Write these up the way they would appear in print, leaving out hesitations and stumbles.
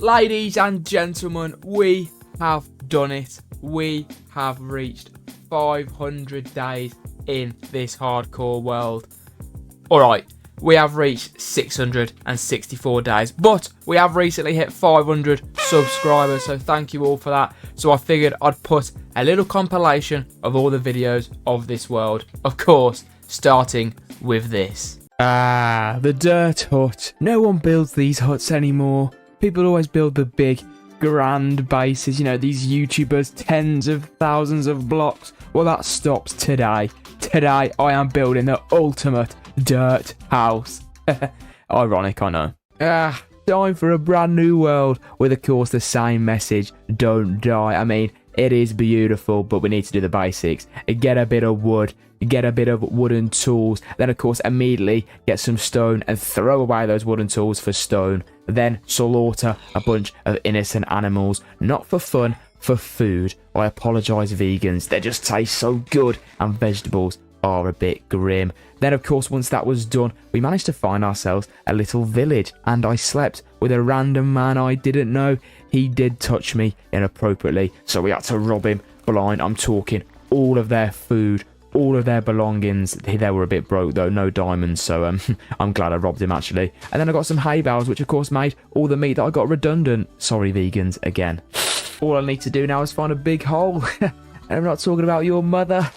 Ladies and gentlemen, we have done it. We have reached 500 days in this hardcore world. Alright, we have reached 664 days, but we have recently hit 500 subscribers, so thank you all for that. So I figured I'd put a little compilation of all the videos of this world, of course, starting with this. Ah, the dirt hut. No one builds these huts anymore. People always build the big, grand bases, you know, these YouTubers, tens of thousands of blocks. Well, that stops today. Today, I am building the ultimate dirt house. Ironic, I know. Time for a brand new world with, of course, the same message. Don't die. I mean, it is beautiful, but we need to do the basics. Get a bit of wood, get a bit of wooden tools, then, of course, immediately get some stone and throw away those wooden tools for stone. Then slaughter a bunch of innocent animals, not for fun, for food. I apologise, vegans. They just taste so good, and vegetables are a bit grim. Then, of course, once that was done, we managed to find ourselves a little village, and I slept with a random man I didn't know. He did touch me inappropriately, so we had to rob him blind. I'm talking all of their food, all of their belongings. They were a bit broke though, no diamonds, so I'm glad I robbed him actually. And then I got some hay bales, which of course made all the meat that I got redundant. Sorry, vegans, again. All I need to do now is find a big hole. And I'm not talking about your mother.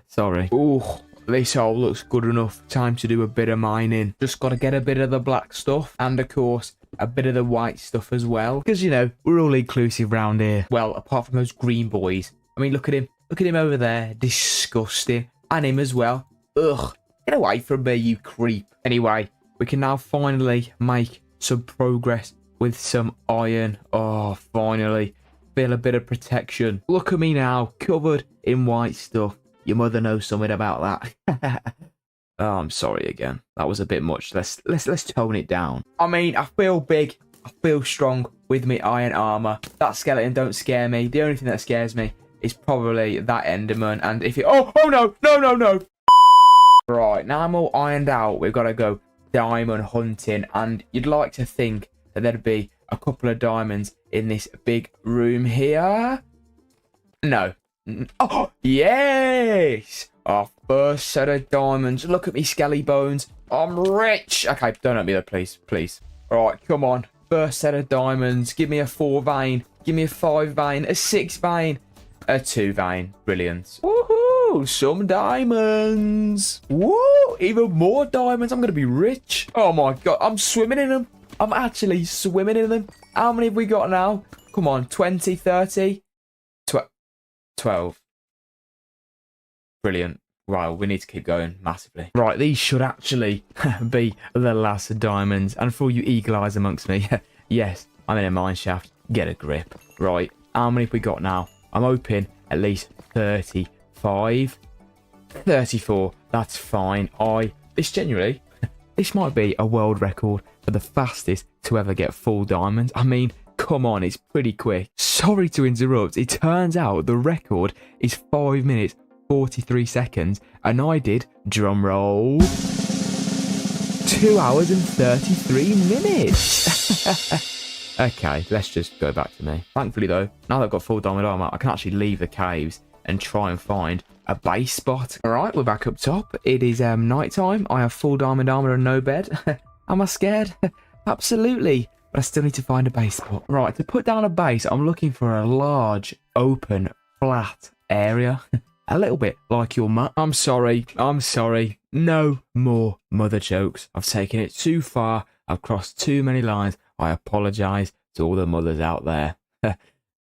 Sorry. Oh, this hole looks good enough. Time to do a bit of mining. Just got to get a bit of the black stuff, and of course a bit of the white stuff as well, because you know we're all inclusive round here. Well, apart from those green boys. I mean, look at him. Look at him over there. Disgusting. And him as well. Ugh. Get away from me, you creep. Anyway, we can now finally make some progress with some iron. Oh, finally. Feel a bit of protection. Look at me now, covered in white stuff. Your mother knows something about that. Oh, I'm sorry again. That was a bit much. Let's tone it down. I mean, I feel big. I feel strong with me iron armor. That skeleton don't scare me. The only thing that scares me is probably that Enderman, and if you no. Right, now I'm all ironed out, we've got to go diamond hunting, and you'd like to think that there'd be a couple of diamonds in this big room here. No. Oh, yes! Our first set of diamonds. Look at me skelly bones. I'm rich. Okay, don't hurt me though, please. Right, come on. First set of diamonds. Give me a 4 vein. Give me a 5 vein. A 6 vein. A 2 vein. Brilliant. Woohoo! Some diamonds. Woo! Even more diamonds. I'm going to be rich. Oh my god. I'm swimming in them. I'm actually swimming in them. How many have we got now? Come on. 20, 30, 12. Brilliant. Wow, we need to keep going massively. Right, these should actually be the last diamonds. And for all you eagle eyes amongst me, yes, I'm in a mine shaft. Get a grip. Right, how many have we got now? I'm hoping at least 35, 34. That's fine. This might be a world record for the fastest to ever get full diamonds. I mean, come on, it's pretty quick. Sorry to interrupt. It turns out the record is 5 minutes, 43 seconds, and I did, drum roll, 2 hours and 33 minutes. Okay, let's just go back to me. Thankfully, though, now that I've got full diamond armor, I can actually leave the caves and try and find a base spot. All right, we're back up top. It is night time. I have full diamond armor and no bed. Am I scared? Absolutely. But I still need to find a base spot. Right, to put down a base, I'm looking for a large, open, flat area. A little bit like your mum. I'm sorry. No more mother jokes. I've taken it too far. I've crossed too many lines. I apologise to all the mothers out there.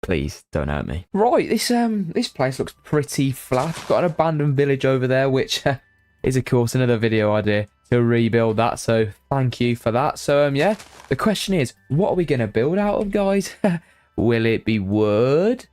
Please don't hurt me. Right, this place looks pretty flat. Got an abandoned village over there, which is of course another video idea to rebuild that. So thank you for that. So yeah, the question is, what are we gonna build out of, guys? Will it be wood?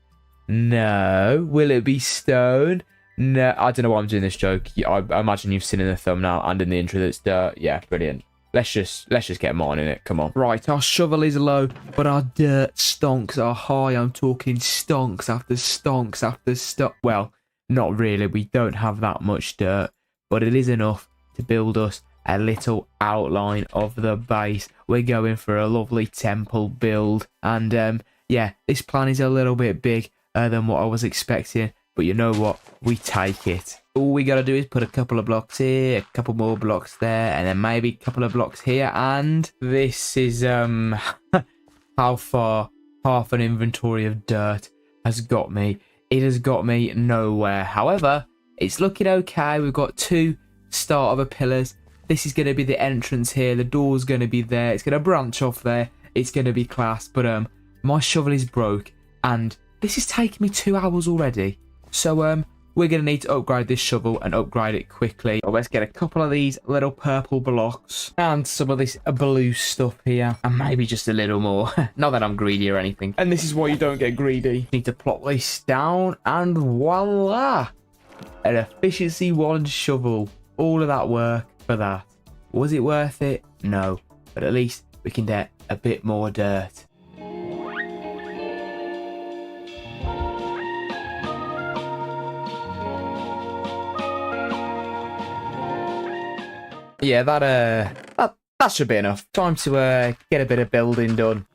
No. Will it be stone? No. I don't know why I'm doing this joke. I imagine you've seen in the thumbnail and in the intro that's dirt. Yeah, brilliant. Let's just get mining it. Come on. Right, our shovel is low, but our dirt stonks are high. I'm talking stonks after stonks after stonks. Well, not really. We don't have that much dirt, but it is enough to build us a little outline of the base. We're going for a lovely temple build. And yeah, this plan is a little bit big than what I was expecting. But you know what? We take it. All we got to do is put a couple of blocks here, a couple more blocks there, and then maybe a couple of blocks here. And this is how far half an inventory of dirt has got me. It has got me nowhere. However, it's looking okay. We've got 2 starter pillars. This is going to be the entrance here. The door's going to be there. It's going to branch off there. It's going to be class. But my shovel is broke, and this is taking me 2 hours already. So we're going to need to upgrade this shovel and upgrade it quickly. So let's get a couple of these little purple blocks and some of this blue stuff here, and maybe just a little more. Not that I'm greedy or anything. And this is why you don't get greedy. Need to plop this down, and voila! An efficiency 1 shovel. All of that work for that. Was it worth it? No. But at least we can get a bit more dirt. Yeah, that should be enough. Time to get a bit of building done.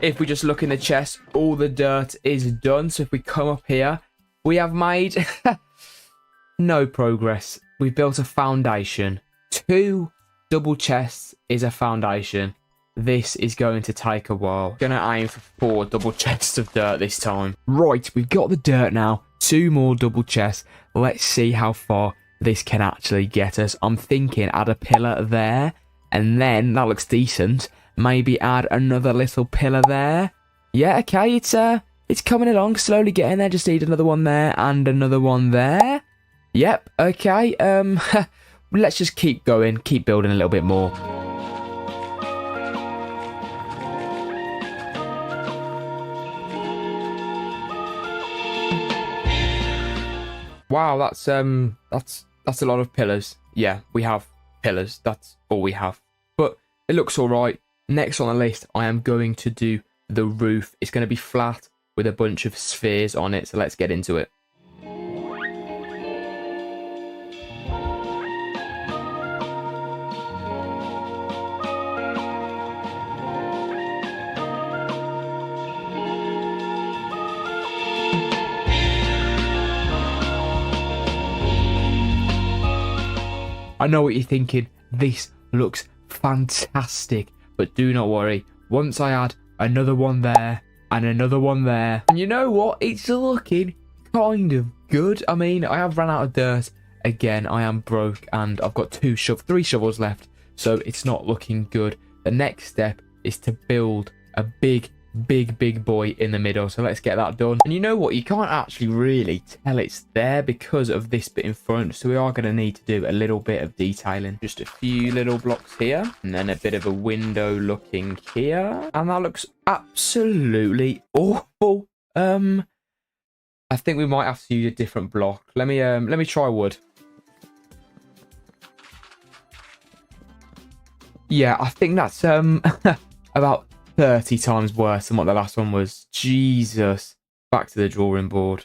If we just look in the chest, all the dirt is done. So if we come up here, we have made no progress. We've built a foundation. 2 double chests is a foundation. This is going to take a while. Gonna aim for 4 double chests of dirt this time. Right, we've got the dirt now. 2 more double chests. Let's see how far this can actually get us. I'm thinking add a pillar there, and then that looks decent. Maybe add another little pillar there. Yeah, okay, it's coming along, slowly getting there. Just need another one there and another one there. Yep, okay, let's just keep going, keep building a little bit more. Wow, that's a lot of pillars. Yeah, we have pillars, that's all we have. But it looks alright. Next on the list, I am going to do the roof. It's going to be flat with a bunch of spheres on it, so let's get into it. I know what you're thinking. This looks fantastic. But do not worry. Once I add another one there and another one there. And you know what? It's looking kind of good. I mean, I have run out of dirt. Again, I am broke and I've got 3 shovels left. So it's not looking good. The next step is to build a big boy in the middle. So let's get that done. And you know what? You can't actually really tell it's there because of this bit in front. So we are going to need to do a little bit of detailing. Just a few little blocks here. And then a bit of a window looking here. And that looks absolutely awful. I think we might have to use a different block. Let me try wood. Yeah, I think that's about 30 times worse than what the last one was. Jesus. Back to the drawing board.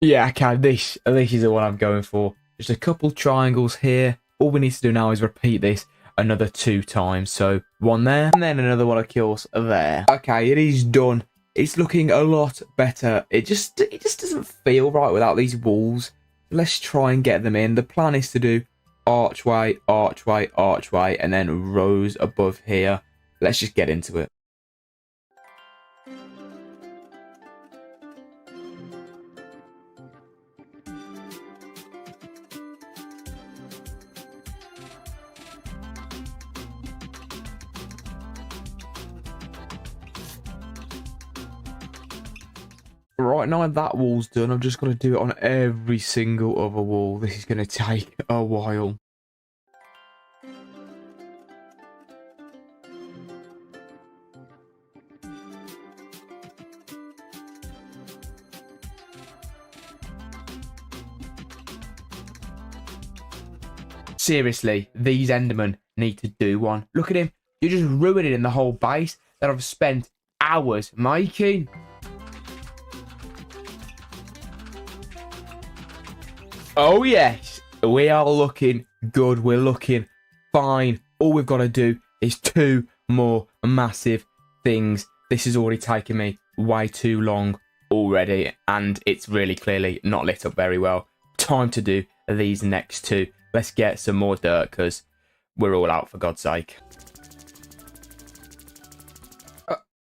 Yeah, okay, this is the one I'm going for. Just a couple triangles here. All we need to do now is repeat this another 2 times. So one there, and then another one, of course, there. Okay, it is done. It's looking a lot better. It just doesn't feel right without these walls. Let's try and get them in. The plan is to do archway, archway, archway, and then rows above here. Let's just get into it. Right, now that wall's done, I've just got to do it on every single other wall. This is going to take a while. Seriously, these Endermen need to do one. Look at him. You're just ruining the whole base that I've spent hours making. Oh, yes. We are looking good. We're looking fine. All we've got to do is 2 more massive things. This has already taken me way too long already, and it's really clearly not lit up very well. Time to do these next 2. Let's get some more dirt, because we're all out, for God's sake.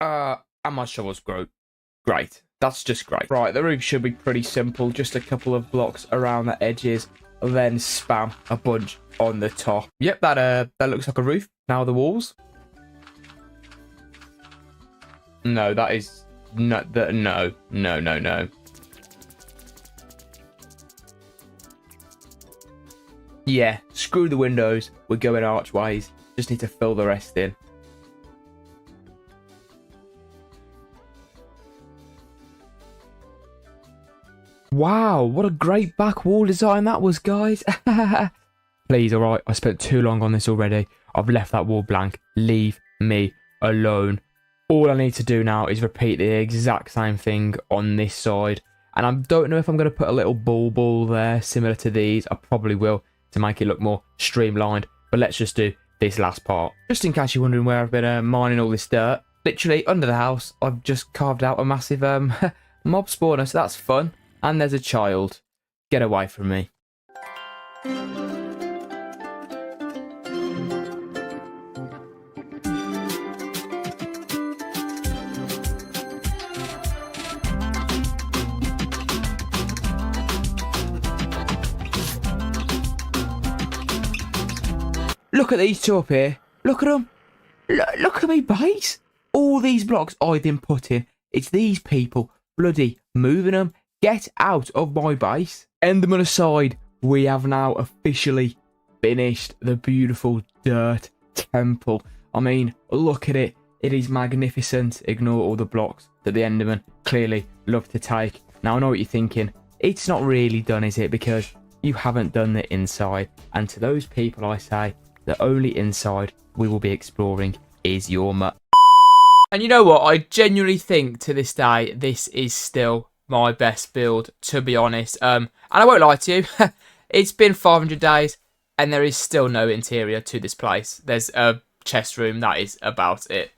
And my shovels grow. Great. That's just great. Right, the roof should be pretty simple. Just a couple of blocks around the edges, then spam a bunch on the top. Yep, that looks like a roof. Now the walls. No, that is no. No. Yeah, screw the windows. We're going archways. Just need to fill the rest in. Wow, what a great back wall design that was, guys. Please, alright, I spent too long on this already. I've left that wall blank. Leave me alone. All I need to do now is repeat the exact same thing on this side. And I don't know if I'm going to put a little ball there, similar to these. I probably will, to make it look more streamlined. But let's just do this last part. Just in case you're wondering where I've been mining all this dirt. Literally, under the house, I've just carved out a massive mob spawner, so that's fun. And there's a child. Get away from me. Look at these 2 up here. Look at them. Look at me base. All these blocks I didn't put in. It's these people bloody moving them. Get out of my base. Enderman aside, we have now officially finished the beautiful dirt temple. I mean, look at it. It is magnificent. Ignore all the blocks that the Enderman clearly love to take. Now, I know what you're thinking. It's not really done, is it? Because you haven't done the inside. And to those people, I say, the only inside we will be exploring is your And you know what? I genuinely think to this day, this is still my best build, to be honest. And I won't lie to you, it's been 500 days and there is still no interior to this place. There's a chest room, that is about it.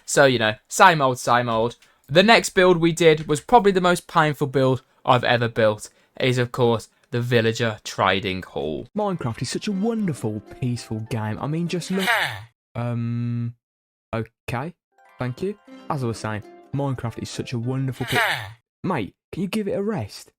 So, you know, same old, same old. The next build we did was probably the most painful build I've ever built. It is, of course, the Villager Trading Hall. Minecraft is such a wonderful, peaceful game. I mean, just look. Okay, thank you. As I was saying, Minecraft is such a wonderful... Mate, can you give it a rest?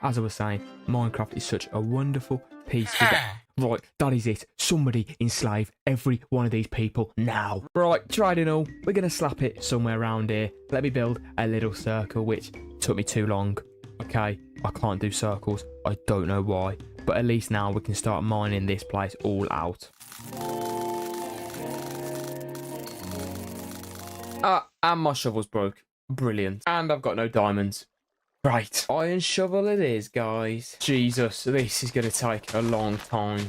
As I was saying, Minecraft is such a wonderful, peaceful game. Right, that is it. Somebody enslave every one of these people now. Right, trading all. We're going to slap it somewhere around here. Let me build a little circle, which took me too long. Okay, I can't do circles. I don't know why. But at least now we can start mining this place all out. And my shovel's broke. Brilliant. And I've got no diamonds. Right, iron shovel it is, guys. Jesus, this is going to take a long time.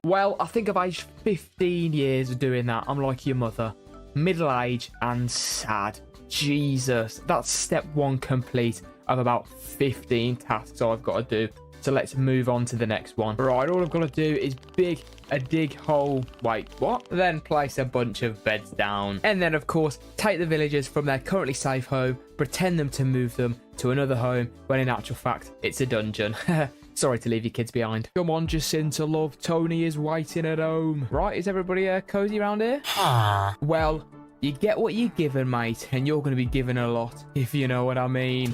Well, I think I've aged 15 years of doing that. I'm like your mother. Middle-aged and sad. Jesus, that's step 1 complete of about 15 tasks I've got to do. So let's move on to the next one. Right, all I've got to do is dig a dig hole. Wait, what? Then place a bunch of beds down. And then, of course, take the villagers from their currently safe home, pretend them to move them to another home, when in actual fact, it's a dungeon. Sorry to leave your kids behind. Come on, Jacinta, love. Tony is waiting at home. Right, is everybody cozy around here? Well, you get what you're given, mate, and you're going to be given a lot, if you know what I mean.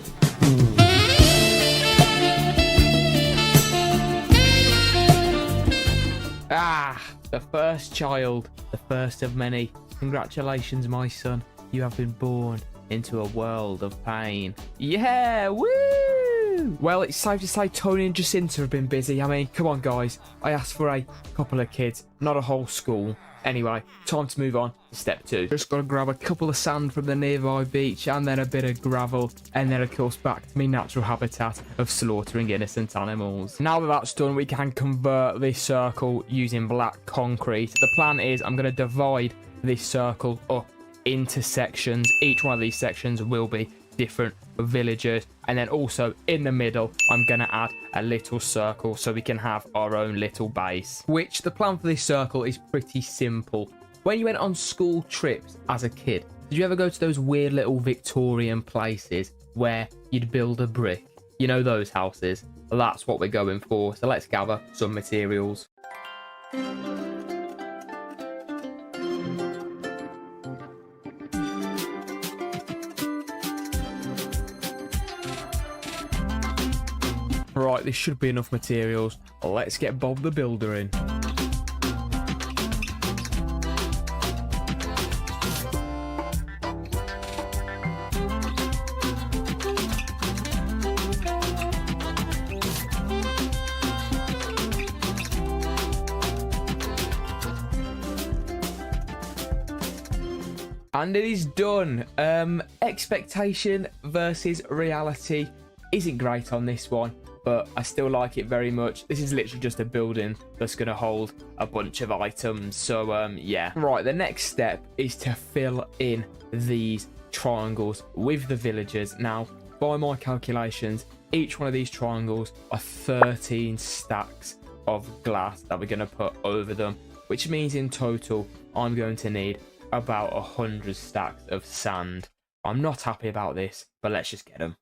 The first child, the first of many. Congratulations, my son. You have been born into a world of pain. Yeah, woo! Woo! Well, it's safe to say Tony and Jacinta have been busy. I mean, come on, guys. I asked for a couple of kids, not a whole school. Anyway, time to move on to step 2. Just got to grab a couple of sand from the nearby beach and then a bit of gravel. And then, of course, back to my natural habitat of slaughtering innocent animals. Now that that's done, we can convert this circle using black concrete. The plan is I'm going to divide this circle up into sections. Each one of these sections will be different villagers, and then also in the middle I'm gonna add a little circle so we can have our own little base. Which the plan for this circle is pretty simple. When you went on school trips as a kid, did you ever go to those weird little Victorian places where you'd build a brick? You know, those houses? Well, that's what we're going for, so let's gather some materials. Right, this should be enough materials. Let's get Bob the Builder in. And it is done. Expectation versus reality isn't great on this one, but I still like it very much. This is literally just a building that's going to hold a bunch of items. So, yeah. Right, the next step is to fill in these triangles with the villagers. Now, by my calculations, each one of these triangles are 13 stacks of glass that we're going to put over them, which means in total, I'm going to need about 100 stacks of sand. I'm not happy about this, but let's just get them.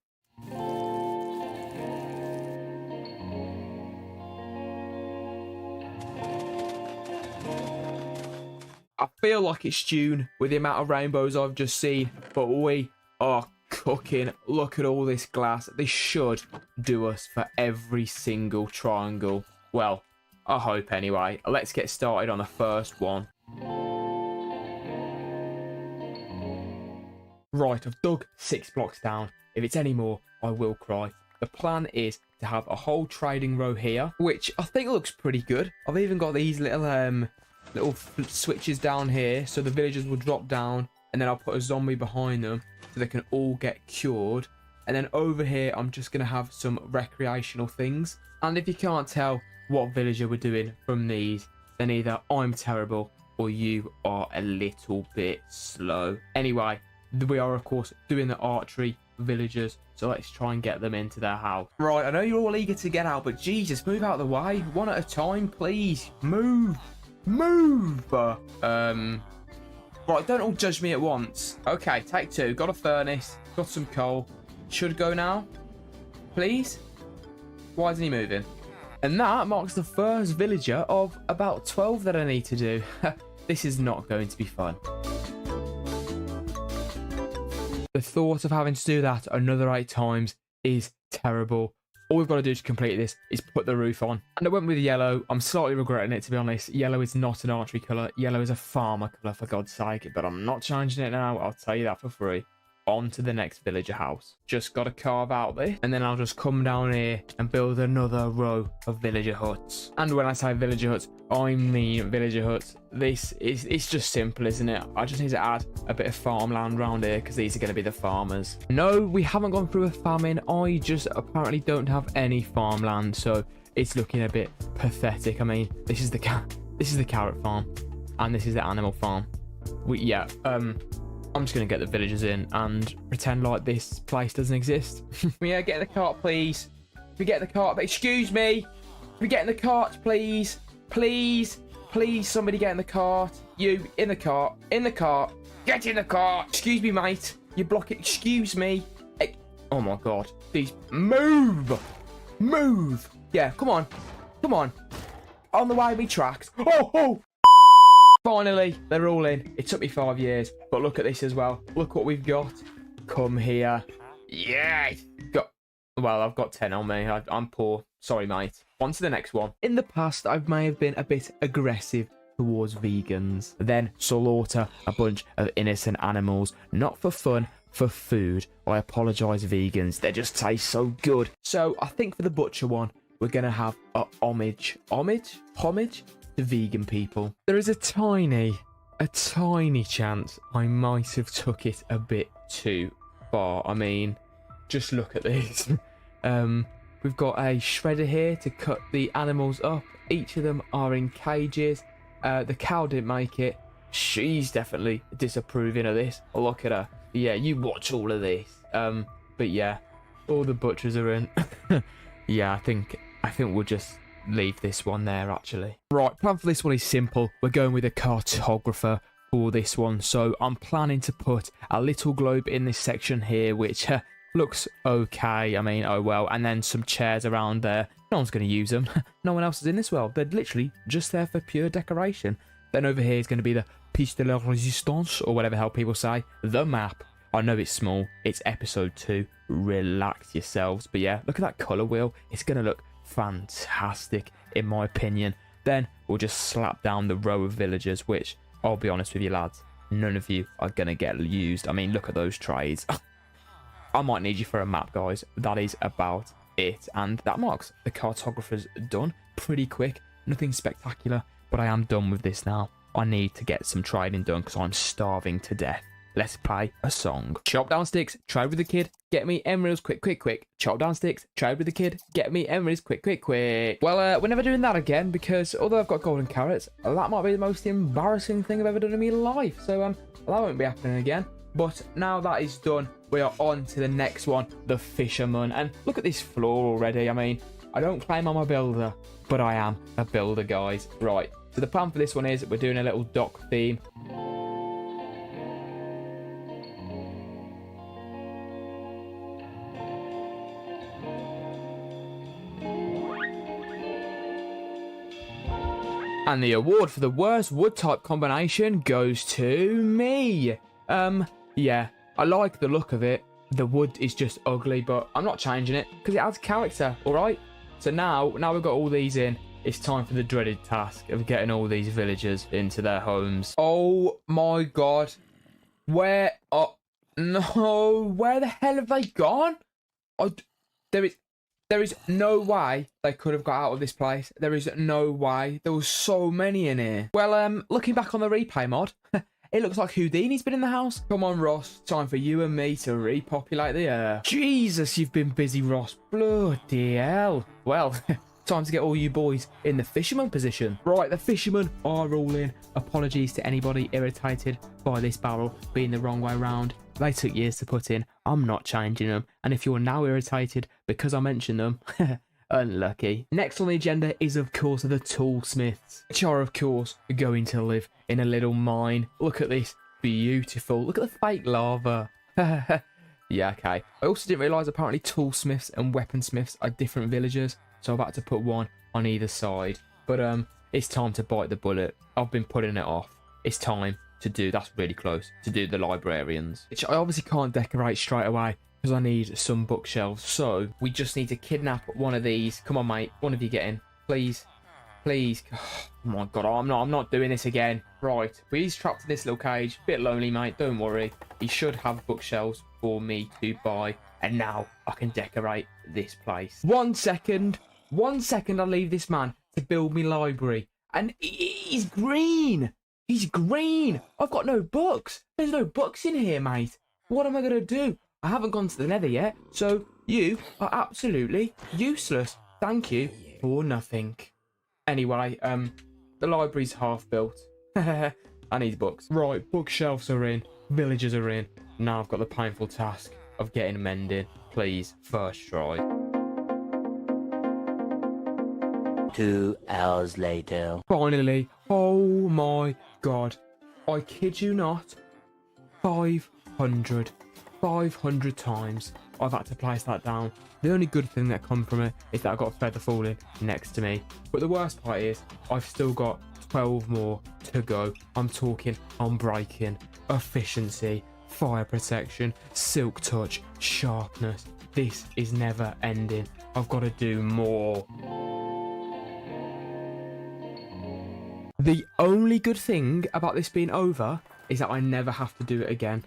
I feel like it's June with the amount of rainbows I've just seen, but we are cooking. Look at all this glass. This should do us for every single triangle. Well, I hope anyway. Let's get started on the first one. Right, I've dug 6 blocks down. If it's any more, I will cry. The plan is to have a whole trading row here, which I think looks pretty good. I've even got these little switches down here, so the villagers will drop down, and then I'll put a zombie behind them so they can all get cured. And then over here, I'm just going to have some recreational things. And if you can't tell what villager we're doing from these, then either I'm terrible or you are a little bit slow. Anyway, we are, of course, doing the archery villagers, so let's try and get them into their house. Right, I know you're all eager to get out, but Jesus, move out of the way. One at a time, please. Move. Right, don't all judge me at once. Okay, take 2. Got a furnace. Got some coal. Should go now. Please. Why isn't he moving? And that marks the first villager of about 12 that I need to do. This is not going to be fun. The thought of having to do that another 8 times is terrible. All we've got to do to complete this is put the roof on. And I went with yellow. I'm slightly regretting it, to be honest. Yellow is not an archery colour. Yellow is a farmer colour, for God's sake. But I'm not changing it now. I'll tell you that for free. On to the next villager house. Just got to carve out this. And then I'll just come down here and build another row of villager huts. And when I say villager huts, I mean villager huts. It's just simple, isn't it? I just need to add a bit of farmland around here because these are going to be the farmers. No, we haven't gone through a famine. I just apparently don't have any farmland, so it's looking a bit pathetic. I mean, this is the carrot farm, and this is the animal farm. I'm just going to get the villagers in and pretend like this place doesn't exist. Yeah, get in the cart, please. If we get in the cart, excuse me. If we get in the cart, please. Please, somebody get in the cart. You, in the cart. In the cart. Get in the cart. Excuse me, mate. You block it. Excuse me. Oh, my God. Please, move. Move. Yeah, come on. Come on. On the way, me tracks. Oh. Finally, they're all in. It took me 5 years, but look at this as well. Look what we've got. Come here. Yeah. I've got 10 on me. I'm poor. Sorry, mate. On to the next one. In the past, I may have been a bit aggressive towards vegans. Then slaughter a bunch of innocent animals, not for fun, for food. I apologise, vegans. They just taste so good. So I think for the butcher one, we're going to have a homage to vegan people. There is a tiny chance I might have took it a bit too far. I mean, just look at this. We've got a shredder here to cut the animals up. Each of them are in cages. The cow didn't make it. She's definitely disapproving of this. Look at her. Yeah, you watch all of this. But yeah, all the butchers are in. Yeah, I think we'll just leave this one there, actually. Right, plan for this one is simple. We're going with a cartographer for this one. So I'm planning to put a little globe in this section here, which looks okay. I mean, oh well. And then some chairs around there. No one's going to use them. No one else is in this world. They're literally just there for pure decoration. Then over here is going to be the piece de la résistance, or whatever the hell people say. The map. I know it's small. It's episode 2. Relax yourselves. But yeah, look at that colour wheel. It's going to look fantastic, in my opinion. Then we'll just slap down the row of villagers, which, I'll be honest with you lads, none of you are going to get used. I mean, look at those trades. I might need you for a map, guys. That is about it. And that marks the cartographer's done. Pretty quick. Nothing spectacular. But I am done with this now. I need to get some trading done because I'm starving to death. Let's play a song. Chop down sticks, trade with the kid, get me emeralds, quick, quick, quick. Chop down sticks, trade with the kid, get me emeralds, quick, quick, quick. Well, we're never doing that again because although I've got golden carrots, that might be the most embarrassing thing I've ever done in my life. So that won't be happening again. But now that is done, we are on to the next one, the fisherman. And look at this floor already. I mean, I don't claim I'm a builder, but I am a builder, guys. Right, so the plan for this one is we're doing a little dock theme. And the award for the worst wood type combination goes to me. Yeah, I like the look of it. The wood is just ugly, but I'm not changing it because it adds character, all right? So now we've got all these in. It's time for the dreaded task of getting all these villagers into their homes. Oh my God. Where? Oh, no. Where the hell have they gone? There is no way they could have got out of this place. There is no way. There was so many in here. Well, looking back on the replay mod, it looks like Houdini's been in the house. Come on, Ross. Time for you and me to repopulate the earth. Jesus, you've been busy, Ross. Bloody hell. Well, time to get all you boys in the fisherman position. Right, the fishermen are all in. Apologies to anybody irritated by this barrel being the wrong way around. They took years to put in. I'm not changing them. And if you're now irritated because I mentioned them, unlucky. Next on the agenda is, of course, the toolsmiths, which are, of course, going to live in a little mine. Look at this. Beautiful. Look at the fake lava. Yeah, okay. I also didn't realise apparently toolsmiths and weaponsmiths are different villagers. So I've had to put one on either side. But it's time to bite the bullet. I've been putting it off. It's time to do, that's really close, to do the librarians, which I obviously can't decorate straight away because I need some bookshelves. So we just need to kidnap one of these. Come on, mate, one of you get in, please, please. Oh my God, I'm not doing this again. Right, well, he's trapped in this little cage. Bit lonely, mate, don't worry. He should have bookshelves for me to buy, and now I can decorate this place. 1 second, I'll leave this man to build me library, and he's green. He's green. I've got no books. There's no books in here, mate. What am I going to do? I haven't gone to the Nether yet, so you are absolutely useless. Thank you for nothing. Anyway, the library's half built. I need books. Right, bookshelves are in. Villagers are in. Now I've got the painful task of getting them mended. Please, first try. 2 hours later. Finally. Oh my God. I kid you not. 500 times I've had to place that down. The only good thing that come from it is that I've got a feather falling next to me. But the worst part is I've still got 12 more to go. I'm talking unbreaking, efficiency, fire protection, silk touch, sharpness. This is never ending. I've got to do more. The only good thing about this being over is that I never have to do it again.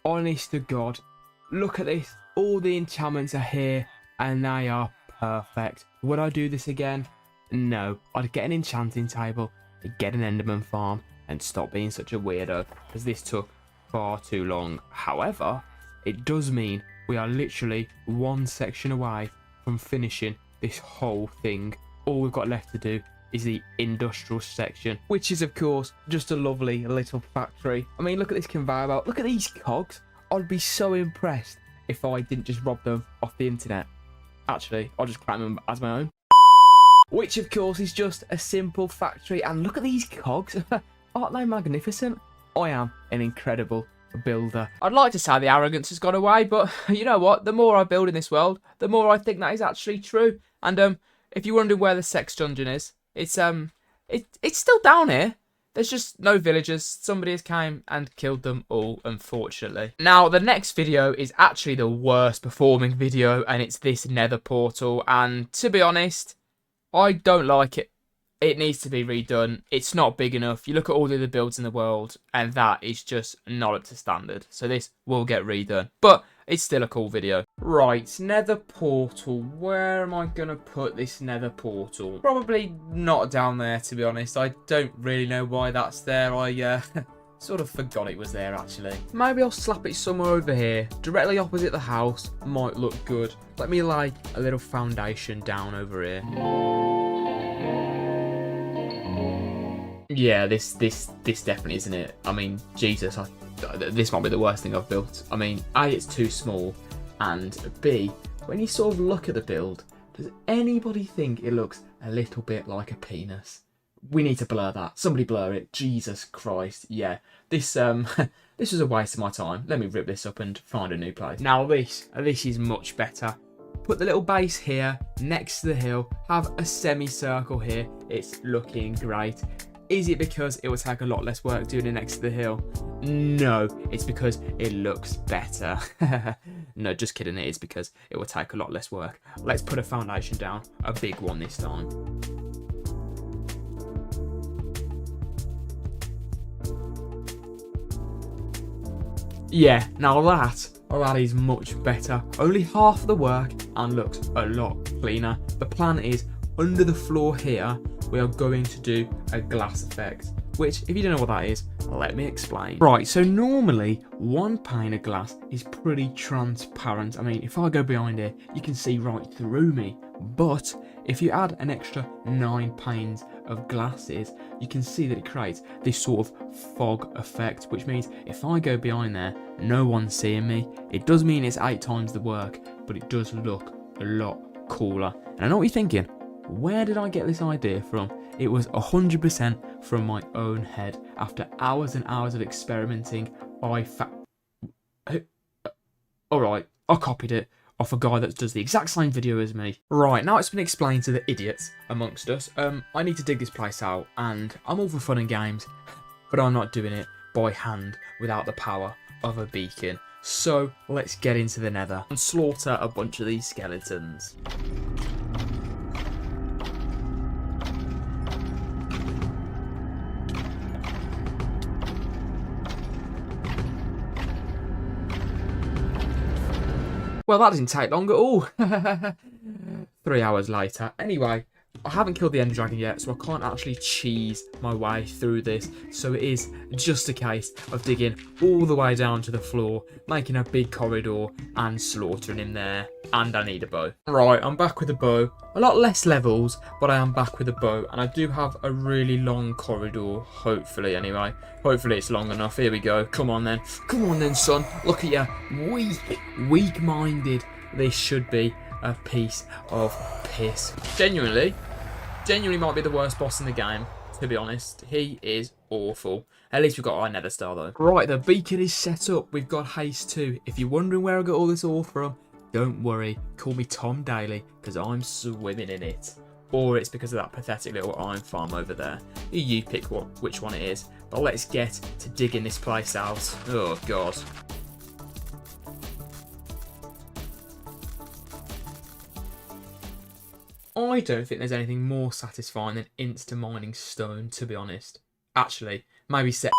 Honest to God, look at this. All the enchantments are here and they are perfect. Would I do this again? No. I'd get an enchanting table, I'd get an enderman farm and stop being such a weirdo, because this took far too long. However, it does mean we are literally one section away from finishing this whole thing. All we've got left to do is the industrial section, which is of course just a lovely little factory. I mean, look at this conveyor belt. Look at these cogs. I'd be so impressed if I didn't just rob them off the internet. Actually, I'll just claim them as my own. Which of course is just a simple factory. And look at these cogs. Aren't they magnificent? I am an incredible builder. I'd like to say the arrogance has gone away, but you know what? The more I build in this world, the more I think that is actually true. And if you're wondering where the sex dungeon is, it's still down here. There's just no villagers. Somebody has came and killed them all, unfortunately. Now, the next video is actually the worst performing video, and it's this Nether portal. And to be honest, I don't like it. It needs to be redone. It's not big enough. You look at all the other builds in the world, and that is just not up to standard. So this will get redone. But it's still a cool video. Right, Nether portal. Where am I going to put this Nether portal? Probably not down there, to be honest. I don't really know why that's there. I sort of forgot it was there, actually. Maybe I'll slap it somewhere over here. Directly opposite the house. Might look good. Let me lay a little foundation down over here. Yeah, this definitely isn't it. I mean, Jesus, this might be the worst thing I've built. I mean, A, it's too small, and B, when you sort of look at the build, does anybody think it looks a little bit like a penis? We need to blur that. Somebody blur it. Jesus Christ. Yeah, this this was a waste of my time. Let me rip this up and find a new place. Now this is much better. Put the little base here next to the hill. Have a semicircle here. It's looking great. Is it because it will take a lot less work doing it next to the hill? No, it's because it looks better. No, just kidding, it is because it will take a lot less work. Let's put a foundation down, a big one this time. Yeah, now that is much better. Only half the work and looks a lot cleaner. The plan is, under the floor here, we are going to do a glass effect, which, if you don't know what that is, let me explain. Right, so normally one pane of glass is pretty transparent. I mean, if I go behind it, you can see right through me. But if you add an extra 9 panes of glasses, you can see that it creates this sort of fog effect, which means if I go behind there, no one's seeing me. It does mean it's 8 times the work, but it does look a lot cooler. And I know what you're thinking. Where did I get this idea from? It was 100% from my own head. After hours and hours of experimenting, Alright, I copied it off a guy that does the exact same video as me. Right, now it's been explained to the idiots amongst us. I need to dig this place out, and I'm all for fun and games, but I'm not doing it by hand without the power of a beacon. So, let's get into the Nether and slaughter a bunch of these skeletons. Well, that didn't take long at all. 3 hours later. Anyway, I haven't killed the Ender Dragon yet, so I can't actually cheese my way through this. So it is just a case of digging all the way down to the floor, making a big corridor and slaughtering him there. And I need a bow. Right, I'm back with a bow. A lot less levels, but I am back with a bow. And I do have a really long corridor, hopefully anyway. Hopefully it's long enough. Here we go. Come on then. Come on then, son. Look at you. Weak-minded. This should be a piece of piss. Genuinely might be the worst boss in the game, to be honest. He is awful. At least we've got our Nether star though. Right, the beacon is set up. We've got haste 2. If you're wondering where I got all this ore from, don't worry. Call me Tom Daly, because I'm swimming in it. Or it's because of that pathetic little iron farm over there. You pick which one it is. But let's get to digging this place out. Oh god. I don't think there's anything more satisfying than insta-mining stone, to be honest. Actually, maybe set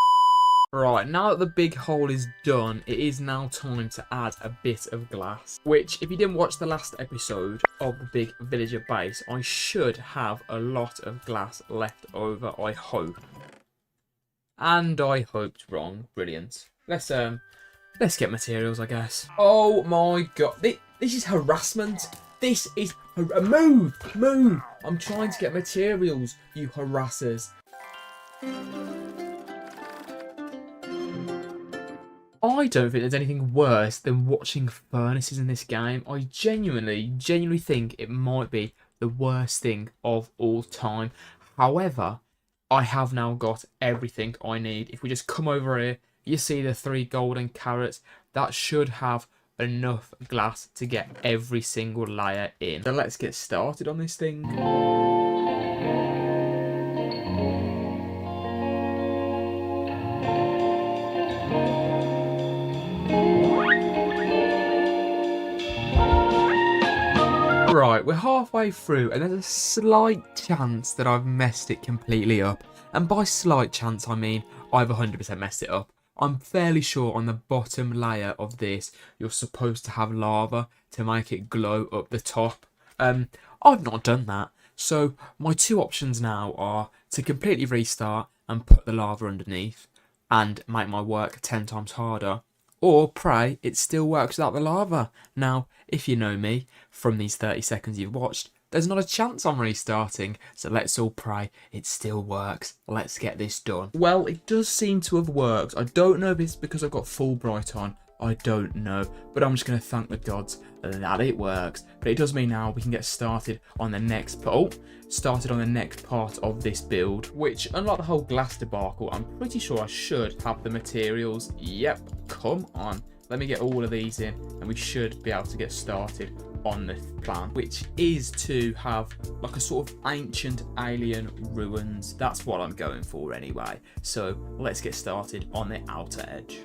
Right, now that the big hole is done, it is now time to add a bit of glass. Which, if you didn't watch the last episode of the big villager base, I should have a lot of glass left over, I hope. And I hoped wrong. Brilliant. Let's get materials, I guess. Oh my god, this is harassment. This is move. I'm trying to get materials, you harassers. I don't think there's anything worse than watching furnaces in this game. I genuinely think it might be the worst thing of all time. However, I have now got everything I need. If we just come over here, you see the 3 golden carrots. That should have enough glass to get every single layer in. So let's get started on this thing. Right, we're halfway through and there's a slight chance that I've messed it completely up. And by slight chance I mean I've 100% messed it up. I'm fairly sure on the bottom layer of this you're supposed to have lava to make it glow up the top. I've not done that. So my 2 options now are to completely restart and put the lava underneath and make my work 10 times harder. Or pray it still works without the lava. Now, if you know me, from these 30 seconds you've watched, there's not a chance I'm restarting, so let's all pray it still works. Let's get this done. Well, it does seem to have worked. I don't know if it's because I've got Fulbright on. I don't know, but I'm just going to thank the gods that it works. But it does mean now we can get started on the next part of this build, which, unlike the whole glass debacle, I'm pretty sure I should have the materials. Yep, come on. Let me get all of these in, and we should be able to get started on the plan, which is to have like a sort of ancient alien ruins. That's what I'm going for anyway. So let's get started on the outer edge.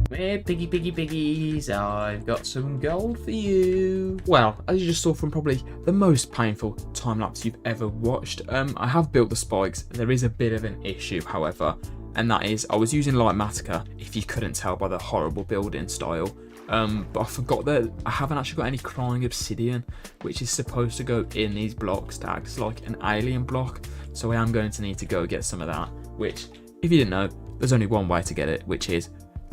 Hey, piggies, I've got some gold for you. Well, as you just saw from probably the most painful time lapse you've ever watched, I have built the spikes. There is a bit of an issue, however, and that is I was using light matica, if you couldn't tell by the horrible building style. But I forgot that I haven't actually got any crying obsidian, which is supposed to go in these blocks to act like an alien block. So I am going to need to go get some of that, which, if you didn't know, there's only one way to get it, which is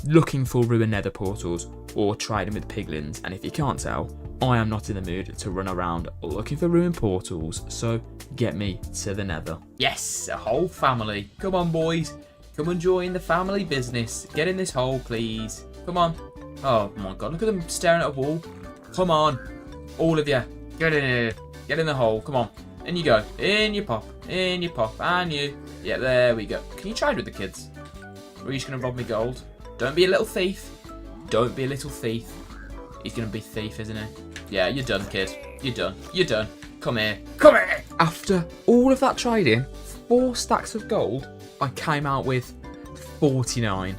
looking for ruined nether portals or trading with piglins. And if you can't tell, I am not in the mood to run around looking for ruined portals, so get me to the nether. Yes, a whole family. Come on, boys. Come and join the family business. Get in this hole, please. Come on. Oh my god, look at them staring at a wall. Come on. All of you. Get in here. Get in the hole. Come on. In you go. In you pop. In you pop. And you. Yeah, there we go. Can you trade with the kids? Or are you just going to rob me gold? Don't be a little thief. Don't be a little thief. He's going to be thief, isn't he? Yeah, you're done, kid. You're done. You're done. Come here. Come here. After all of that trading, 4 stacks of gold, I came out with 49.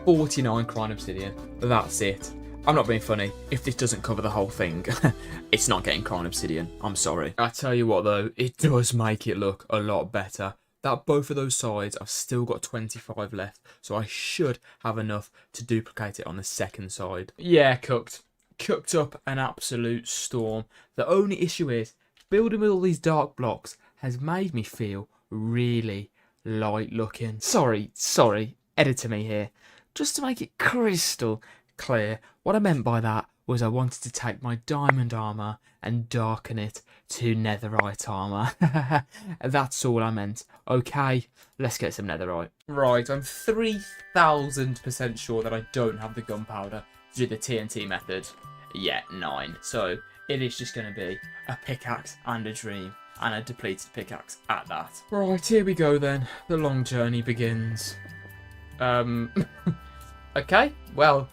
49 crying obsidian. That's it. I'm not being funny. If this doesn't cover the whole thing, it's not getting crying obsidian. I'm sorry. I tell you what, though, it does make it look a lot better. That both of those sides, I've still got 25 left, so I should have enough to duplicate it on the second side. Yeah, cooked. Cooked up an absolute storm. The only issue is, building with all these dark blocks has made me feel really light looking. Sorry, editor me here. Just to make it crystal clear, what I meant by that was I wanted to take my diamond armour and darken it to netherite armour. That's all I meant. Okay, let's get some netherite. Right, I'm 3000% sure that I don't have the gunpowder to do the TNT method. Yeah, 9. So it is just going to be a pickaxe and a dream, and a depleted pickaxe at that. Right, here we go then. The long journey begins. Okay, well,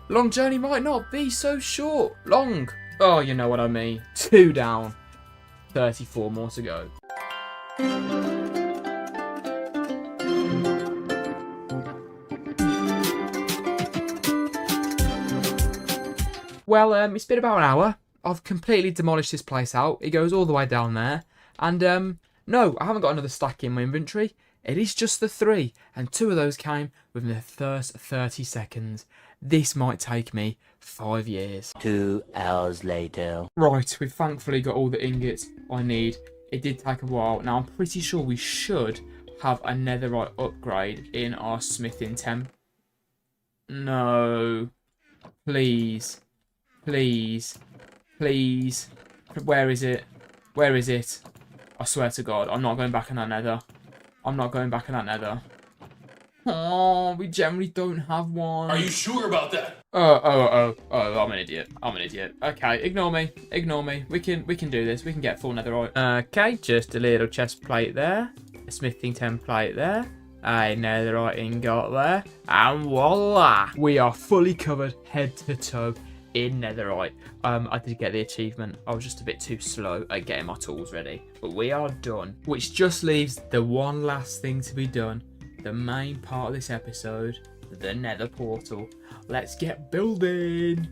long journey might not be so short. Long. Oh, you know what I mean. 2 down. 34 more to go. Well, it's been about an hour. I've completely demolished this place out. It goes all the way down there. And, no, I haven't got another stack in my inventory. It is just the 3, and 2 of those came within the first 30 seconds. This might take me 5 years. 2 hours later. Right, we've thankfully got all the ingots I need. It did take a while. Now, I'm pretty sure we should have a netherite upgrade in our smithing temp. No. Please. Please. Please. Where is it? Where is it? I swear to God, I'm not going back in that nether. I'm not going back in that nether. Oh, we generally don't have one. Are you sure about that? Oh, I'm an idiot. I'm an idiot. Okay, ignore me. Ignore me. We can do this. We can get full netherite. Okay, just a little chest plate there. A smithing template there. A netherite ingot there. And voila! We are fully covered head to toe in netherite. I did get the achievement. I was just a bit too slow at getting my tools ready. But we are done. Which just leaves the one last thing to be done. The main part of this episode. The nether portal. Let's get building.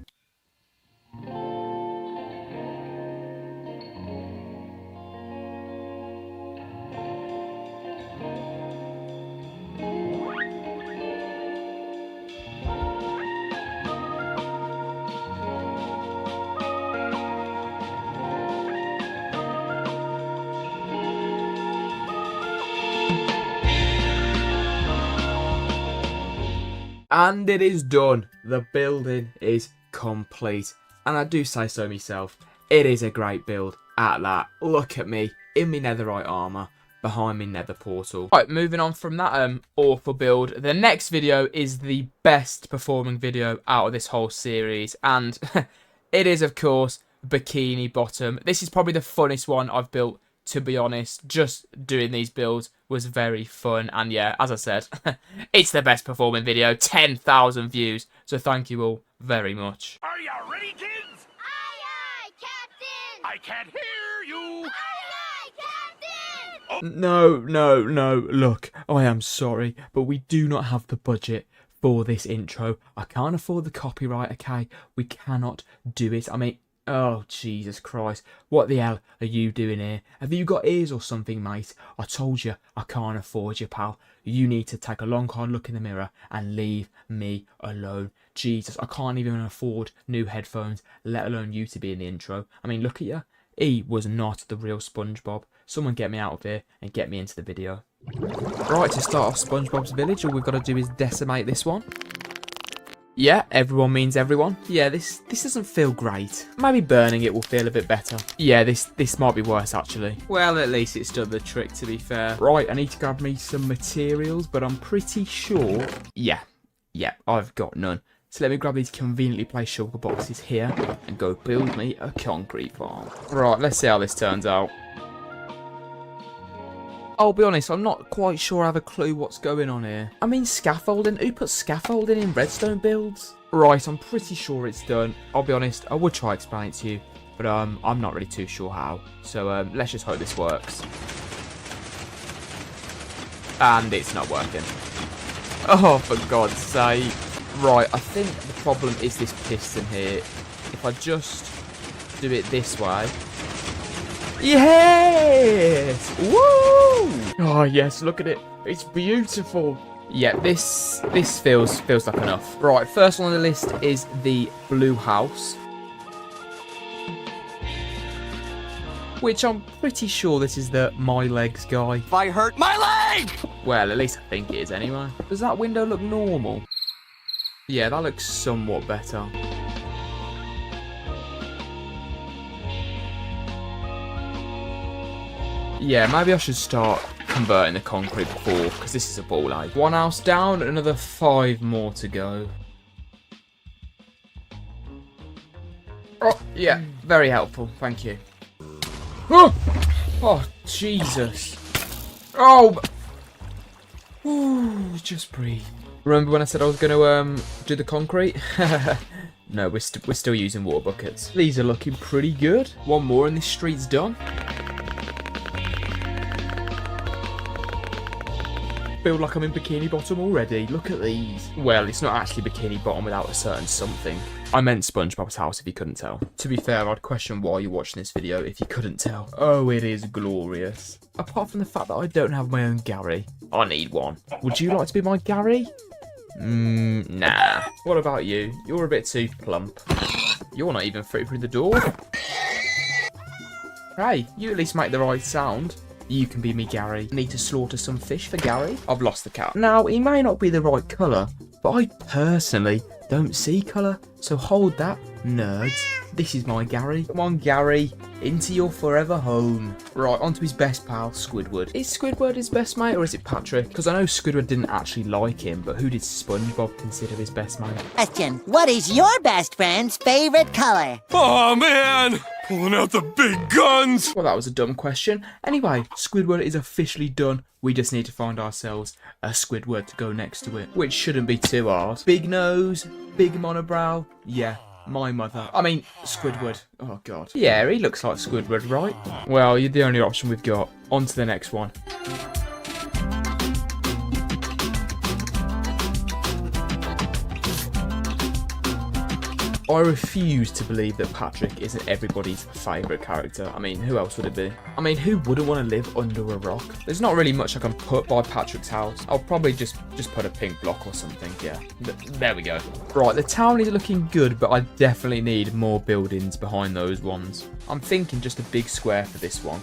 And it is done. The building is complete. And I do say so myself. It is a great build at that. Look at me in my netherite armour behind me nether portal. Right, moving on from that awful build. The next video is the best performing video out of this whole series. And it is, of course, Bikini Bottom. This is probably the funnest one I've built, to be honest. Just doing these builds was very fun, and yeah, as I said, it's the best performing video, 10,000 views, so thank you all very much. Are you ready, kids? Aye, aye, Captain! I can't hear you! Aye, aye, Captain! No, look, I am sorry, but we do not have the budget for this intro. I can't afford the copyright, okay? We cannot do it. I mean, oh, Jesus Christ. What the hell are you doing here? Have you got ears or something, mate? I told you I can't afford you, pal. You need to take a long, hard look in the mirror and leave me alone. Jesus, I can't even afford new headphones, let alone you to be in the intro. I mean, look at you. He was not the real SpongeBob. Someone get me out of here and get me into the video. Right, to start off SpongeBob's village, all we've got to do is decimate this one. Yeah, everyone means everyone. Yeah, this doesn't feel great. Maybe burning it will feel a bit better. Yeah, this might be worse, actually. Well, at least it's done the trick, to be fair. Right, I need to grab me some materials, but I'm pretty sure... Yeah, I've got none. So let me grab these conveniently placed sugar boxes here and go build me a concrete farm. Right, let's see how this turns out. I'll be honest, I'm not quite sure I have a clue what's going on here. I mean, scaffolding? Who puts scaffolding in redstone builds? Right, I'm pretty sure it's done. I'll be honest, I would try to explain it to you, but I'm not really too sure how. So let's just hope this works. And it's not working. Oh, for God's sake. Right, I think the problem is this piston here. If I just do it this way... Yes! Woo! Oh yes, look at it. It's beautiful. Yeah, this feels like enough. Right, first one on the list is the blue house. Which I'm pretty sure this is the my legs guy. If I hurt my leg! Well, at least I think it is anyway. Does that window look normal? Yeah, that looks somewhat better. Yeah, maybe I should start converting the concrete before, because this is a ball ache. One house down, another 5 more to go. Oh, yeah, very helpful, thank you. Oh, Jesus. Oh, ooh, just breathe. Remember when I said I was going to do the concrete? No, we're still using water buckets. These are looking pretty good. One more and this street's done. feel like I'm in Bikini Bottom already. Look at these. Well, it's not actually Bikini Bottom without a certain something. I meant SpongeBob's house if you couldn't tell. To be fair, I'd question why you're watching this video if you couldn't tell. Oh, it is glorious. Apart from the fact that I don't have my own Gary. I need one. Would you like to be my Gary? Nah. What about you? You're a bit too plump. You're not even through the door. Hey, you at least make the right sound. You can be me, Gary. I need to slaughter some fish for Gary. I've lost the cat. Now, he may not be the right colour, but I personally don't see colour. So hold that, nerds. This is my Gary. Come on, Gary. Into your forever home. Right, onto his best pal, Squidward. Is Squidward his best mate or is it Patrick? Because I know Squidward didn't actually like him, but who did SpongeBob consider his best mate? Question: what is your best friend's favorite color? Oh, man! Pulling out the big guns! Well, that was a dumb question. Anyway, Squidward is officially done. We just need to find ourselves a Squidward to go next to it, which shouldn't be too hard. Big nose, big monobrow. Yeah, my mother. I mean, Squidward. Oh, God. Yeah, he looks like Squidward, right? Well, you're the only option we've got. On to the next one. I refuse to believe that Patrick isn't everybody's favourite character. I mean, who else would it be? I mean, who wouldn't want to live under a rock? There's not really much I can put by Patrick's house. I'll probably just put a pink block or something, yeah. There we go. Right, the town is looking good, but I definitely need more buildings behind those ones. I'm thinking just a big square for this one.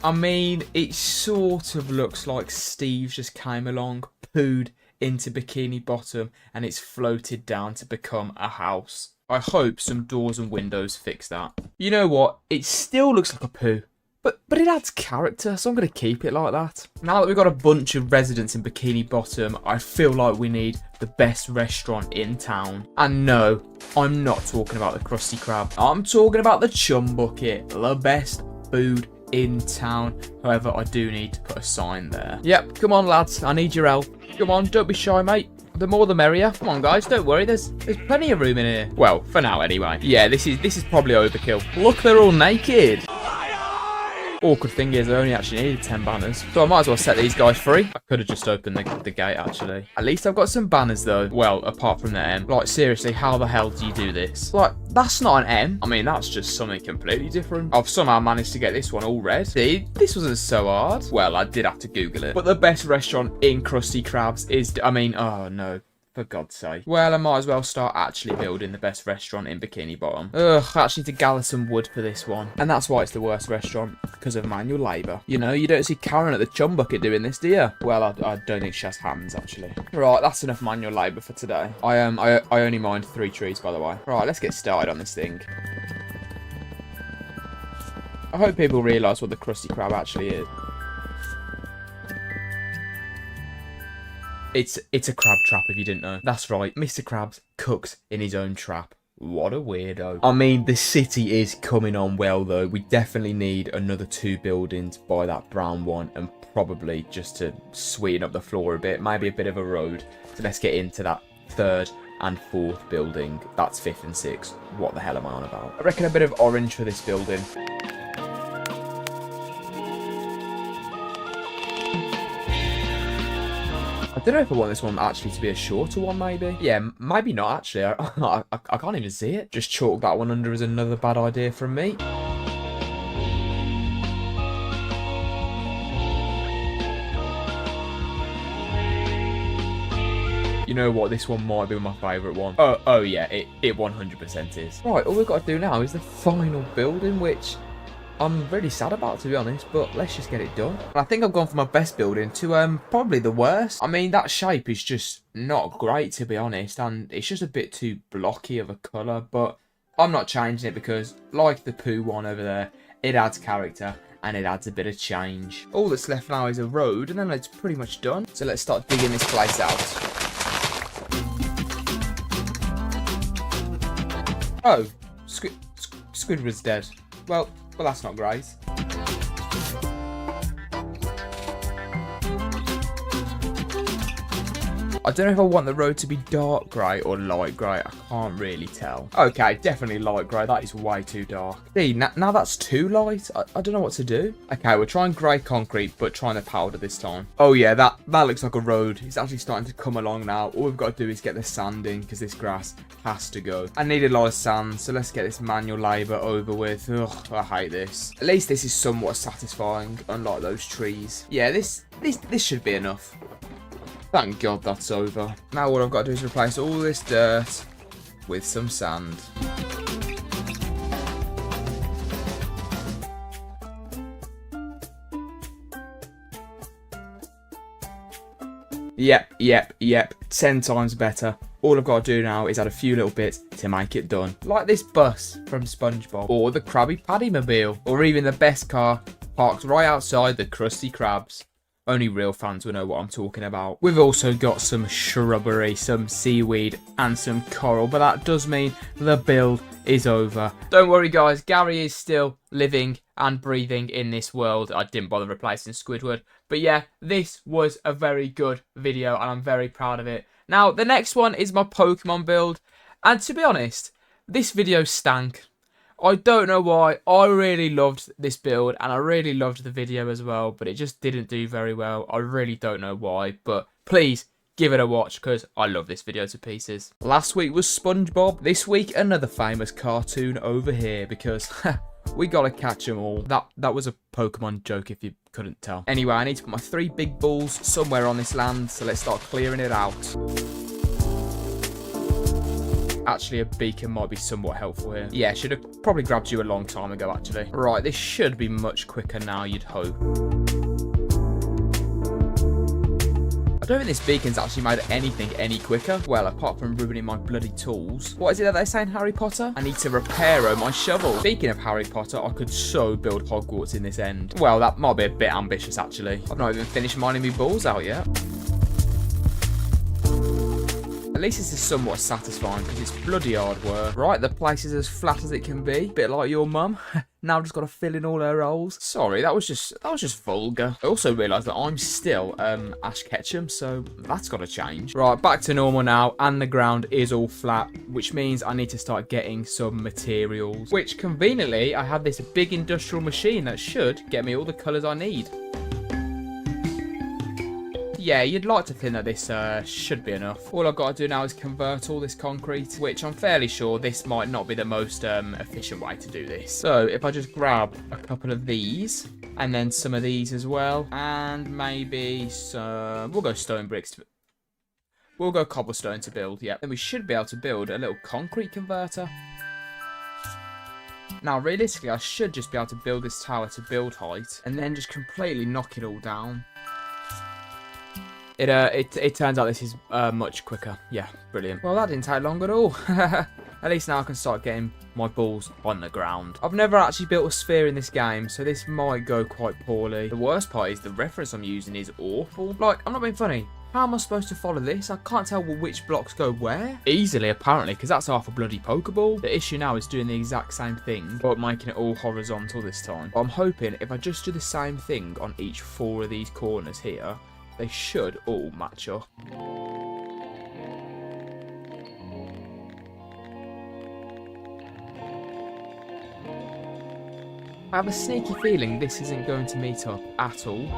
I mean, it sort of looks like Steve just came along, pooed into Bikini Bottom, and it's floated down to become a house. I hope some doors and windows fix that. You know what? It still looks like a poo, but it adds character, so I'm going to keep it like that. Now that we've got a bunch of residents in Bikini Bottom, I feel like we need the best restaurant in town. And no, I'm not talking about the Krusty Krab. I'm talking about the Chum Bucket, the best food in town. However, I do need to put a sign there. Yep, come on lads, I need your help. Come on, don't be shy, mate. The more the merrier. Come on guys, don't worry, there's plenty of room in here. Well, for now anyway. Yeah, this is probably overkill. Look, they're all naked. Awkward thing is I only actually needed 10 banners, so I might as well set these guys free. I could have just opened the gate actually. At least I've got some banners though. Well, apart from the M. Like seriously, how the hell do you do this? Like, that's not an M. I mean, that's just something completely different. I've somehow managed to get this one all red. See, this wasn't so hard. Well, I did have to Google it. But the best restaurant in Krusty Krabs is, I mean, oh no. For God's sake. Well, I might as well start actually building the best restaurant in Bikini Bottom. Ugh, I actually need to gather some wood for this one. And that's why it's the worst restaurant, because of manual labour. You know, you don't see Karen at the Chum Bucket doing this, do you? Well, I don't think she has hands, actually. Right, that's enough manual labour for today. I only mined 3 trees, by the way. Right, let's get started on this thing. I hope people realise what the Krusty Krab actually is. It's a crab trap if you didn't know. That's right, Mr. Krabs cooks in his own trap. What a weirdo. I mean, the city is coming on well though. We definitely need another 2 buildings by that brown one, and probably just to sweeten up the floor a bit, maybe a bit of a road. So let's get into that 3rd and 4th building. That's 5th and 6th. What the hell am I on about? I reckon a bit of orange for this building. I don't know if I want this one actually to be a shorter one, maybe. Yeah, maybe not actually. I can't even see it. Just chalk that one under as another bad idea from me. You know what? This one might be my favourite one. Oh yeah, it 100% is. Right, all we've got to do now is the final building, which I'm really sad about, to be honest, but let's just get it done. I think I've gone from my best building to probably the worst. I mean, that shape is just not great, to be honest, and it's just a bit too blocky of a colour, but I'm not changing it because, like the poo one over there, it adds character and it adds a bit of change. All that's left now is a road, and then it's pretty much done. So let's start digging this place out. Oh, Squidward's dead. Well, that's not great. I don't know if I want the road to be dark grey or light grey. I can't really tell. Okay, definitely light grey. That is way too dark. See, now that's too light. I don't know what to do. Okay, we're trying grey concrete, but trying the powder this time. Oh yeah, that looks like a road. It's actually starting to come along now. All we've got to do is get the sand in because this grass has to go. I need a lot of sand, so let's get this manual labour over with. Ugh, I hate this. At least this is somewhat satisfying, unlike those trees. Yeah, this should be enough. Thank God that's over. Now all I've got to do is replace all this dirt with some sand. Yep. 10 times better. All I've got to do now is add a few little bits to make it done. Like this bus from SpongeBob, or the Krabby Patty Mobile, or even the best car parked right outside the Krusty Krabs. Only real fans will know what I'm talking about. We've also got some shrubbery, some seaweed, and some coral, but that does mean the build is over. Don't worry guys, Gary is still living and breathing in this world. I didn't bother replacing Squidward, but yeah, this was a very good video and I'm very proud of it. Now, the next one is my Pokemon build, and to be honest, this video stank. I don't know why. I really loved this build and I really loved the video as well, but it just didn't do very well. I really don't know why, but please give it a watch because I love this video to pieces. Last week was SpongeBob. This week, another famous cartoon over here because we gotta catch them all. That was a Pokemon joke if you couldn't tell. Anyway, I need to put my 3 big balls somewhere on this land, so let's start clearing it out. Actually, a beacon might be somewhat helpful here. Yeah, should have probably grabbed you a long time ago, actually. Right, this should be much quicker now, you'd hope. I don't think this beacon's actually made anything any quicker. Well, apart from ruining my bloody tools. What is it that they say in Harry Potter? I need to repair my shovel. Speaking of Harry Potter, I could so build Hogwarts in this end. Well, that might be a bit ambitious, actually. I've not even finished mining my balls out yet. At least this is somewhat satisfying because it's bloody hard work. Right, the place is as flat as it can be. Bit like your mum. Now I've just got to fill in all her holes. Sorry, that was just vulgar. I also realised that I'm still Ash Ketchum, so that's got to change. Right, back to normal now, and the ground is all flat, which means I need to start getting some materials. Which, conveniently, I have this big industrial machine that should get me all the colours I need. Yeah, you'd like to think that this should be enough. All I've got to do now is convert all this concrete, which I'm fairly sure this might not be the most efficient way to do this. So if I just grab a couple of these, and then some of these as well, and maybe some... We'll go stone bricks. We'll go cobblestone to build, yeah. Then we should be able to build a little concrete converter. Now, realistically, I should just be able to build this tower to build height, and then just completely knock it all down. It turns out this is much quicker. Yeah, brilliant. Well, that didn't take long at all. At least now I can start getting my balls on the ground. I've never actually built a sphere in this game, so this might go quite poorly. The worst part is the reference I'm using is awful. Like, I'm not being funny. How am I supposed to follow this? I can't tell which blocks go where. Easily, apparently, because that's half a bloody Pokeball. The issue now is doing the exact same thing, but making it all horizontal this time. But I'm hoping if I just do the same thing on each 4 of these corners here, they should all match up. I have a sneaky feeling this isn't going to meet up at all.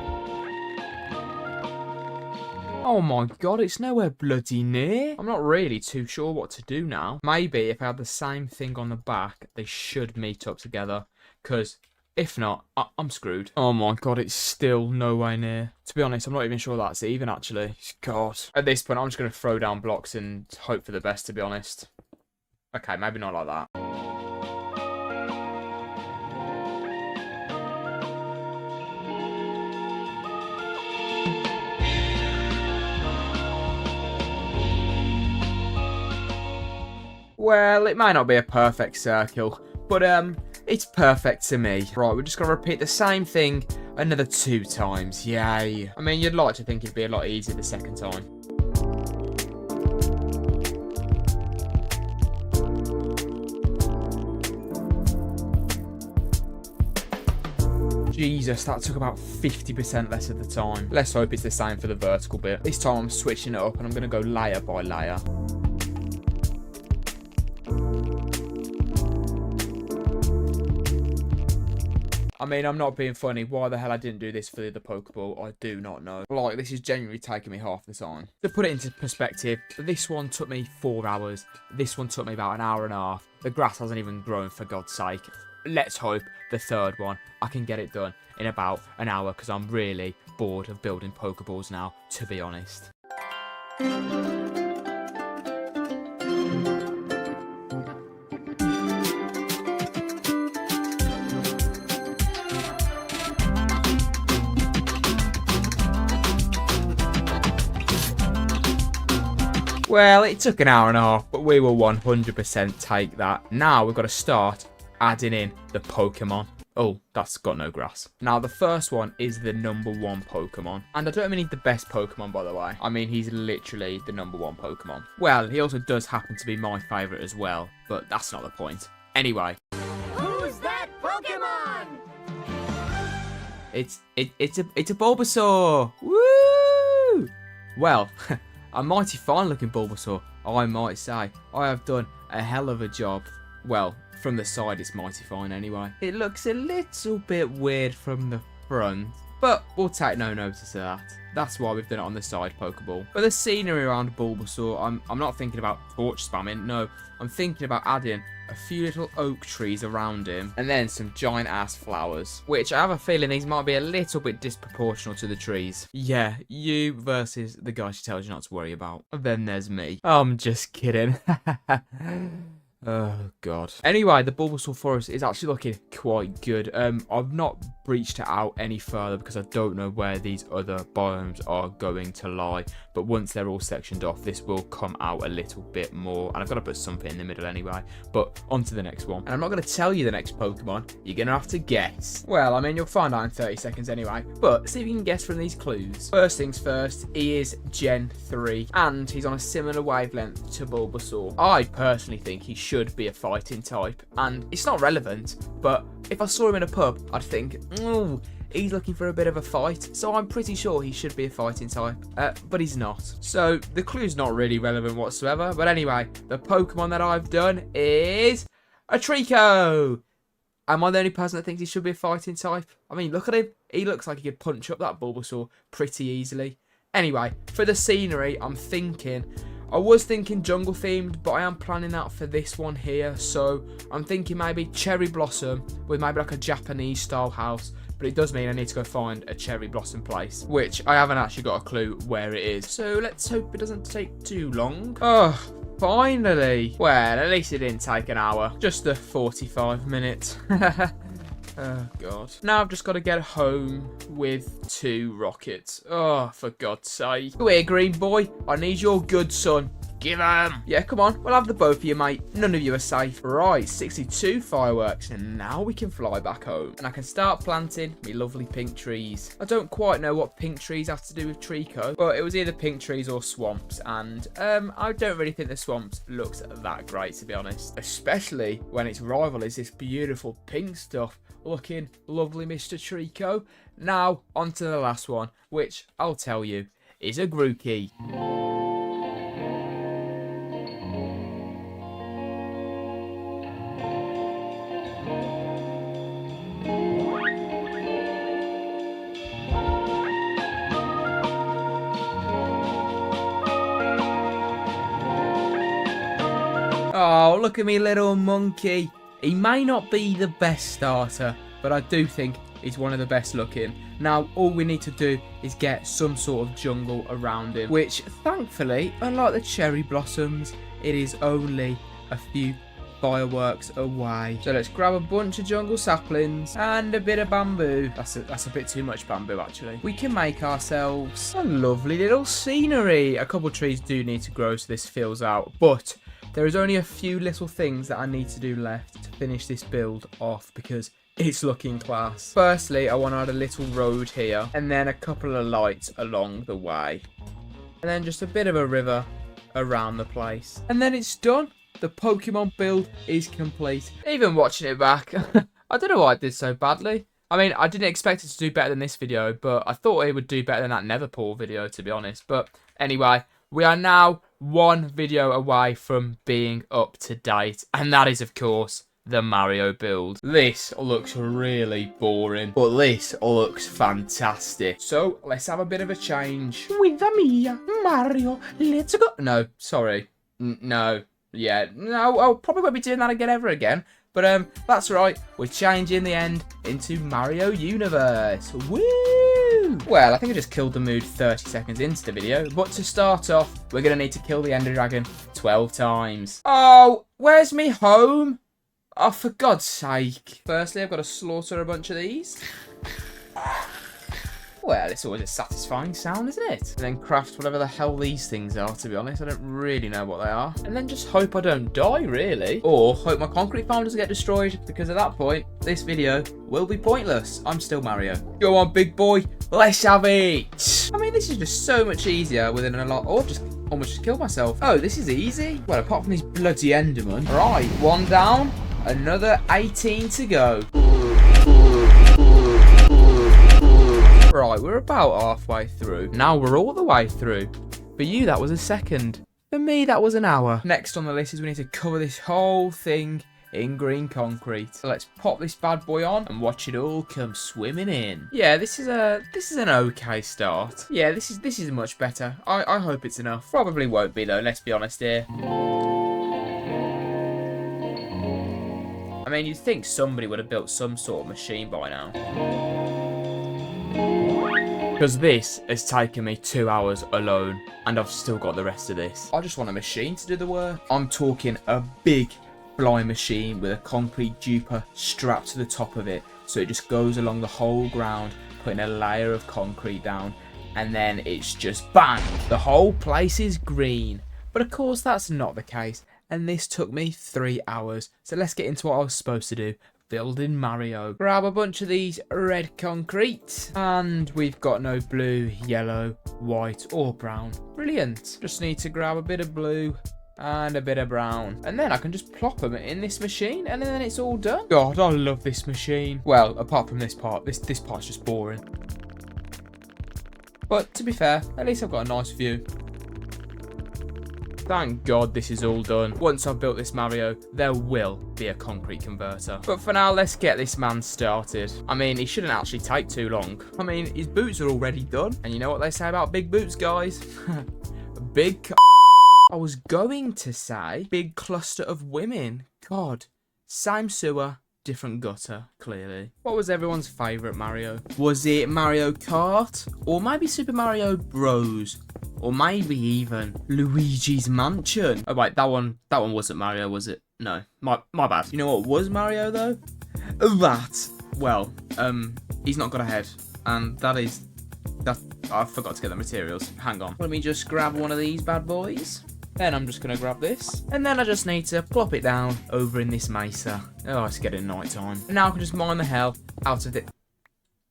Oh my god, it's nowhere bloody near. I'm not really too sure what to do now. Maybe if I had the same thing on the back, they should meet up together. Because if not, I'm screwed. Oh my god, it's still nowhere near. To be honest, I'm not even sure that's even, actually. God. At this point, I'm just going to throw down blocks and hope for the best, to be honest. Okay, maybe not like that. Well, it might not be a perfect circle, but it's perfect to me. Right, we're just going to repeat the same thing another 2 times. Yay. I mean, you'd like to think it'd be a lot easier the second time. Jesus, that took about 50% less of the time. Let's hope it's the same for the vertical bit. This time I'm switching it up and I'm going to go layer by layer. I mean, I'm not being funny. Why the hell I didn't do this for the other Pokeball, I do not know. Like, this is genuinely taking me half the time. To put it into perspective, this one took me 4 hours. This one took me about an hour and a half. The grass hasn't even grown, for God's sake. Let's hope the third one, I can get it done in about an hour, because I'm really bored of building Pokeballs now, to be honest. Well, it took an hour and a half, but we will 100% take that. Now we've got to start adding in the Pokemon. Oh, that's got no grass. Now, the first one is the #1 Pokemon. And I don't mean the best Pokemon, by the way. I mean, he's literally the #1 Pokemon. Well, he also does happen to be my favourite as well, but that's not the point. Anyway. Who's that Pokemon? It's a Bulbasaur. Woo! Well, a mighty fine looking Bulbasaur, I might say. I have done a hell of a job. Well, from the side it's mighty fine anyway. It looks a little bit weird from the front, but we'll take no notice of that. That's why we've done it on the side Pokeball. But the scenery around Bulbasaur, I'm not thinking about torch spamming, no. I'm thinking about adding a few little oak trees around him, and then some giant ass flowers, which I have a feeling these might be a little bit disproportional to the trees. Yeah, you versus the guy she tells you not to worry about. And then there's me. I'm just kidding. Oh, God. Anyway, the Bulbasaur forest is actually looking quite good. I've not breached it out any further because I don't know where these other biomes are going to lie. But once they're all sectioned off, this will come out a little bit more. And I've got to put something in the middle anyway. But on to the next one. And I'm not going to tell you the next Pokemon. You're going to have to guess. Well, I mean, you'll find out in 30 seconds anyway. But see if you can guess from these clues. First things first, he is Gen 3. And he's on a similar wavelength to Bulbasaur. I personally think he should be a fighting type. And it's not relevant, but if I saw him in a pub, I'd think, ooh, he's looking for a bit of a fight, so I'm pretty sure he should be a fighting type, but he's not. So the clue's not really relevant whatsoever, but anyway, the Pokemon that I've done is a Trico. Am I the only person that thinks he should be a fighting type? I mean, look at him. He looks like he could punch up that Bulbasaur pretty easily. Anyway, for the scenery, I was thinking jungle themed, but I am planning that for this one here. So I'm thinking maybe cherry blossom with maybe like a Japanese style house. But it does mean I need to go find a cherry blossom place, which I haven't actually got a clue where it is. So let's hope it doesn't take too long. Oh, finally. Well, at least it didn't take an hour. Just the 45 minutes. Oh, God. Now I've just got to get home with 2 rockets. Oh, for God's sake. Come here, green boy. I need your good son. Give 'em. Yeah, come on. We'll have the both of you, mate. None of you are safe. Right, 62 fireworks. And now we can fly back home. And I can start planting me lovely pink trees. I don't quite know what pink trees have to do with Trico, but it was either pink trees or swamps. And I don't really think the swamps looks that great, to be honest. Especially when its rival is this beautiful pink stuff. Looking lovely, Mr. Trico. Now, on to the last one, which I'll tell you is a Grookey. Oh, look at me little monkey. He may not be the best starter, but I do think he's one of the best looking. Now, all we need to do is get some sort of jungle around him, which, thankfully, unlike the cherry blossoms, it is only a few fireworks away. So let's grab a bunch of jungle saplings and a bit of bamboo. That's a bit too much bamboo, actually. We can make ourselves a lovely little scenery. A couple of trees do need to grow so this fills out, but there is only a few little things that I need to do left to finish this build off because it's looking class. Firstly, I want to add a little road here and then a couple of lights along the way. And then just a bit of a river around the place. And then it's done. The Pokemon build is complete. Even watching it back, I don't know why I did so badly. I mean, I didn't expect it to do better than this video, but I thought it would do better than that Nether Pool video, to be honest. But anyway, we are now one video away from being up to date, and that is, of course, the Mario build. This looks really boring, but this looks fantastic. So let's have a bit of a change. With the Mia, Mario, let's go. No, sorry. No. Yeah, no, I probably won't be doing that again ever again. But that's right, we're changing the end into Mario Universe. Woo! Well, I think I just killed the mood 30 seconds into the video, but to start off, we're going to need to kill the Ender Dragon 12 times. Oh, where's me home? Oh, for God's sake. Firstly, I've got to slaughter a bunch of these. Well, it's always a satisfying sound, isn't it? And then craft whatever the hell these things are, to be honest. I don't really know what they are. And then just hope I don't die, really. Or hope my concrete farm doesn't get destroyed, because at that point, this video will be pointless. I'm still Mario. Go on, big boy. Let's have it. I mean, this is just so much easier within a lot. Oh, I've just almost just killed myself. Oh, this is easy. Well, apart from these bloody Endermen. Right, one down. Another 18 to go. Right, we're about halfway through. Now we're all the way through. For you, that was a second. For me, that was an hour. Next on the list is we need to cover this whole thing in green concrete. So let's pop this bad boy on and watch it all come swimming in. Yeah, this is an okay start. Yeah, this is much better. I hope it's enough. Probably won't be though, let's be honest here. I mean, you'd think somebody would have built some sort of machine by now. Because this has taken me 2 hours alone, and I've still got the rest of this. I just want a machine to do the work. I'm talking a big flying machine with a concrete duper strapped to the top of it, so it just goes along the whole ground, putting a layer of concrete down, and then it's just bang! The whole place is green. But of course that's not the case, and this took me 3 hours. So let's get into what I was supposed to do. Building Mario. Grab a bunch of these red concrete. And we've got no blue, yellow, white or brown. Brilliant. Just need to grab a bit of blue and a bit of brown. And then I can just plop them in this machine and then it's all done. God, I love this machine. Well, apart from this part. This part's just boring. But to be fair, at least I've got a nice view. Thank God this is all done. Once I've built this Mario, there will be a concrete converter. But for now, let's get this man started. I mean, he shouldn't actually take too long. I mean, his boots are already done. And you know what they say about big boots, guys? Big I was going to say big cluster of women. God, same sewer, different gutter, clearly. What was everyone's favourite Mario? Was it Mario Kart? Or maybe Super Mario Bros? Or maybe even Luigi's Mansion? Oh wait, that one wasn't Mario, was it? No, my bad. You know what was Mario though? That. Well, he's not got a head, and that I forgot to get the materials. Hang on. Let me just grab one of these bad boys. Then I'm just gonna grab this, and then I just need to plop it down over in this mesa. Oh, it's getting night time. And now I can just mine the hell out of it.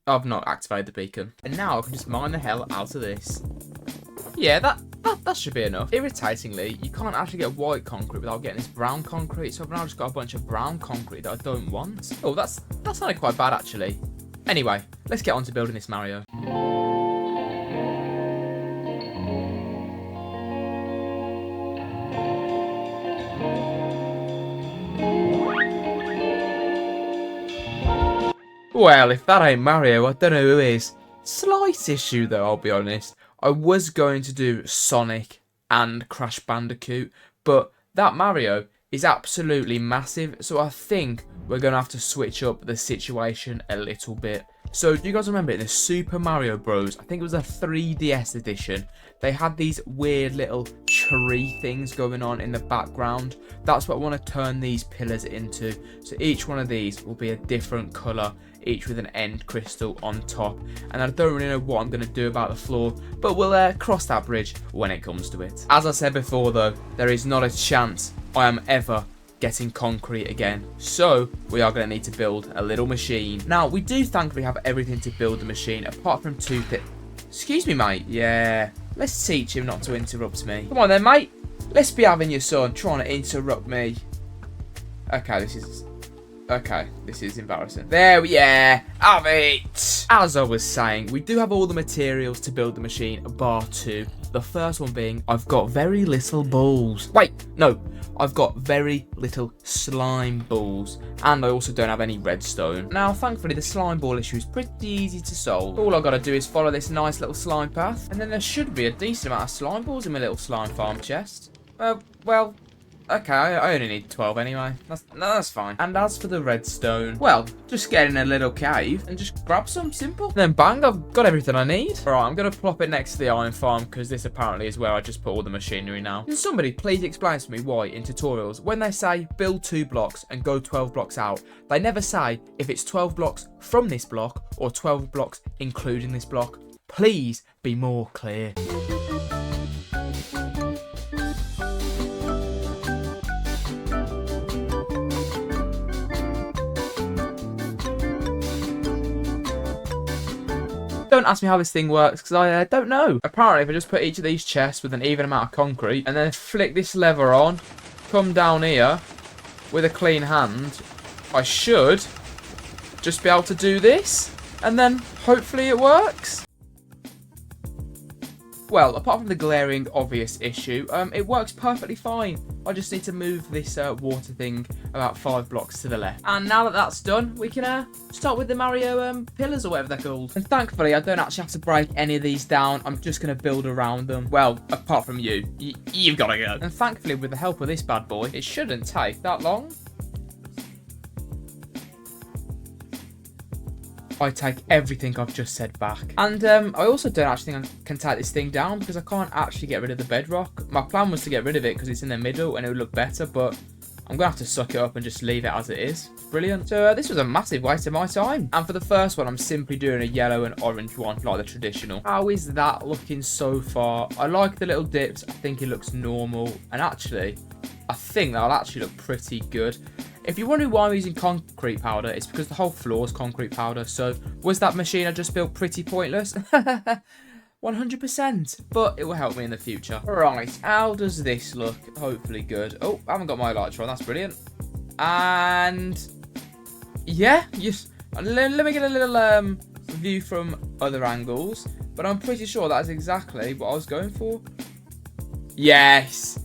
I've not activated the beacon, and now I can just mine the hell out of this. Yeah, that should be enough. Irritatingly, you can't actually get white concrete without getting this brown concrete, so I've now just got a bunch of brown concrete that I don't want. Oh, that's not quite bad, actually. Anyway, let's get on to building this Mario. Well, if that ain't Mario, I don't know who is. Slight issue, though, I'll be honest. I was going to do Sonic and Crash Bandicoot, but that Mario is absolutely massive, so I think we're going to have to switch up the situation a little bit. So, do you guys remember in the Super Mario Bros, I think it was a 3DS edition, they had these weird little tree things going on in the background? That's what I want to turn these pillars into. So each one of these will be a different colour, each with an end crystal on top. And I don't really know what I'm going to do about the floor, but we'll cross that bridge when it comes to it. As I said before though, there is not a chance I am ever getting concrete again, so we are going to need to build a little machine. Now we do thankfully have everything to build the machine apart from excuse me mate, yeah, let's teach him not to interrupt me. Come on then mate, let's be having your son trying to interrupt me. Okay, this is Okay, this is embarrassing. There we have it. As I was saying, we do have all the materials to build the machine, bar 2. The first one being, I've got very little balls. Wait, no. I've got very little slime balls. And I also don't have any redstone. Now, thankfully, the slime ball issue is pretty easy to solve. All I've got to do is follow this nice little slime path. And then there should be a decent amount of slime balls in my little slime farm chest. Well, okay, I only need 12 anyway. That's fine. And as for the redstone, well, just get in a little cave and just grab some, simple. And then bang, I've got everything I need. All right, I'm going to plop it next to the iron farm because this apparently is where I just put all the machinery now. Can somebody please explain to me why in tutorials, when they say build 2 blocks and go 12 blocks out, they never say if it's 12 blocks from this block or 12 blocks including this block? Please be more clear. Don't ask me how this thing works, because I don't know. Apparently, if I just put each of these chests with an even amount of concrete, and then flick this lever on, come down here with a clean hand, I should just be able to do this, and then hopefully it works. Well, apart from the glaring obvious issue, it works perfectly fine. I just need to move this water thing about 5 blocks to the left. And now that that's done, we can start with the Mario pillars or whatever they're called. And thankfully, I don't actually have to break any of these down. I'm just going to build around them. Well, apart from you. You've got to go. And thankfully, with the help of this bad boy, it shouldn't take that long. I take everything I've just said back. And I also don't actually think I can take this thing down because I can't actually get rid of the bedrock. My plan was to get rid of it because it's in the middle and it would look better, but I'm going to have to suck it up and just leave it as it is. Brilliant. So this was a massive waste of my time. And for the first one, I'm simply doing a yellow and orange one, like the traditional. How is that looking so far? I like the little dips. I think it looks normal. And actually, I think that'll actually look pretty good. If you're wondering why I'm using concrete powder, it's because the whole floor is concrete powder. So was that machine I just built pretty pointless? 100%, but it will help me in the future. Right, how does this look? Hopefully good. Oh, I haven't got my lights on. That's brilliant. And yeah, let me get a little view from other angles, but I'm pretty sure that is exactly what I was going for. Yes,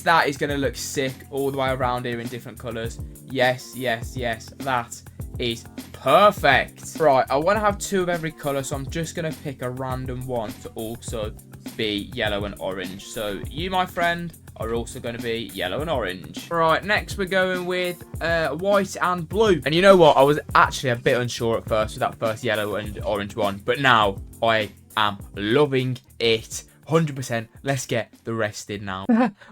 that is going to look sick all the way around here in different colours. Yes, that is perfect. Right, I want to have 2 of every colour, so I'm just going to pick a random one to also be yellow and orange. So you, my friend, are also going to be yellow and orange. Right, next we're going with white and blue. And you know what? I was actually a bit unsure at first with that first yellow and orange one, but now I am loving it. 100%. Let's get the rest in now.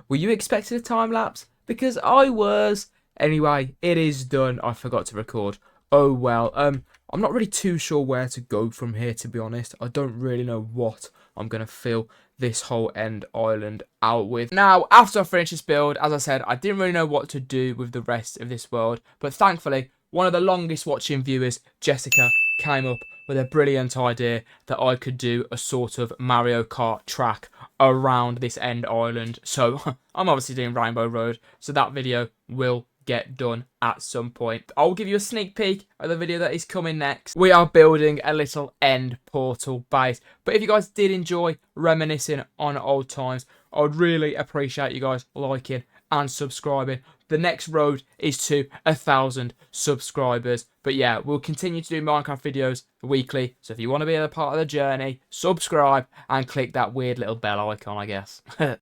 Were you expecting a time lapse? Because I was. Anyway, it is done. I forgot to record. Oh well. I'm not really too sure where to go from here, to be honest. I don't really know what I'm gonna fill this whole end island out with. Now, after I finish this build, as I said, I didn't really know what to do with the rest of this world, but thankfully, one of the longest watching viewers, Jessica, came up with a brilliant idea that I could do a sort of Mario Kart track around this end island. So I'm obviously doing Rainbow Road, so that video will get done at some point. I'll give you a sneak peek of the video that is coming next. We are building a little end portal base, but if you guys did enjoy reminiscing on old times, I would really appreciate you guys liking and subscribing. The next road is to 1,000 subscribers. But yeah, we'll continue to do Minecraft videos weekly. So if you want to be a part of the journey, subscribe and click that weird little bell icon, I guess.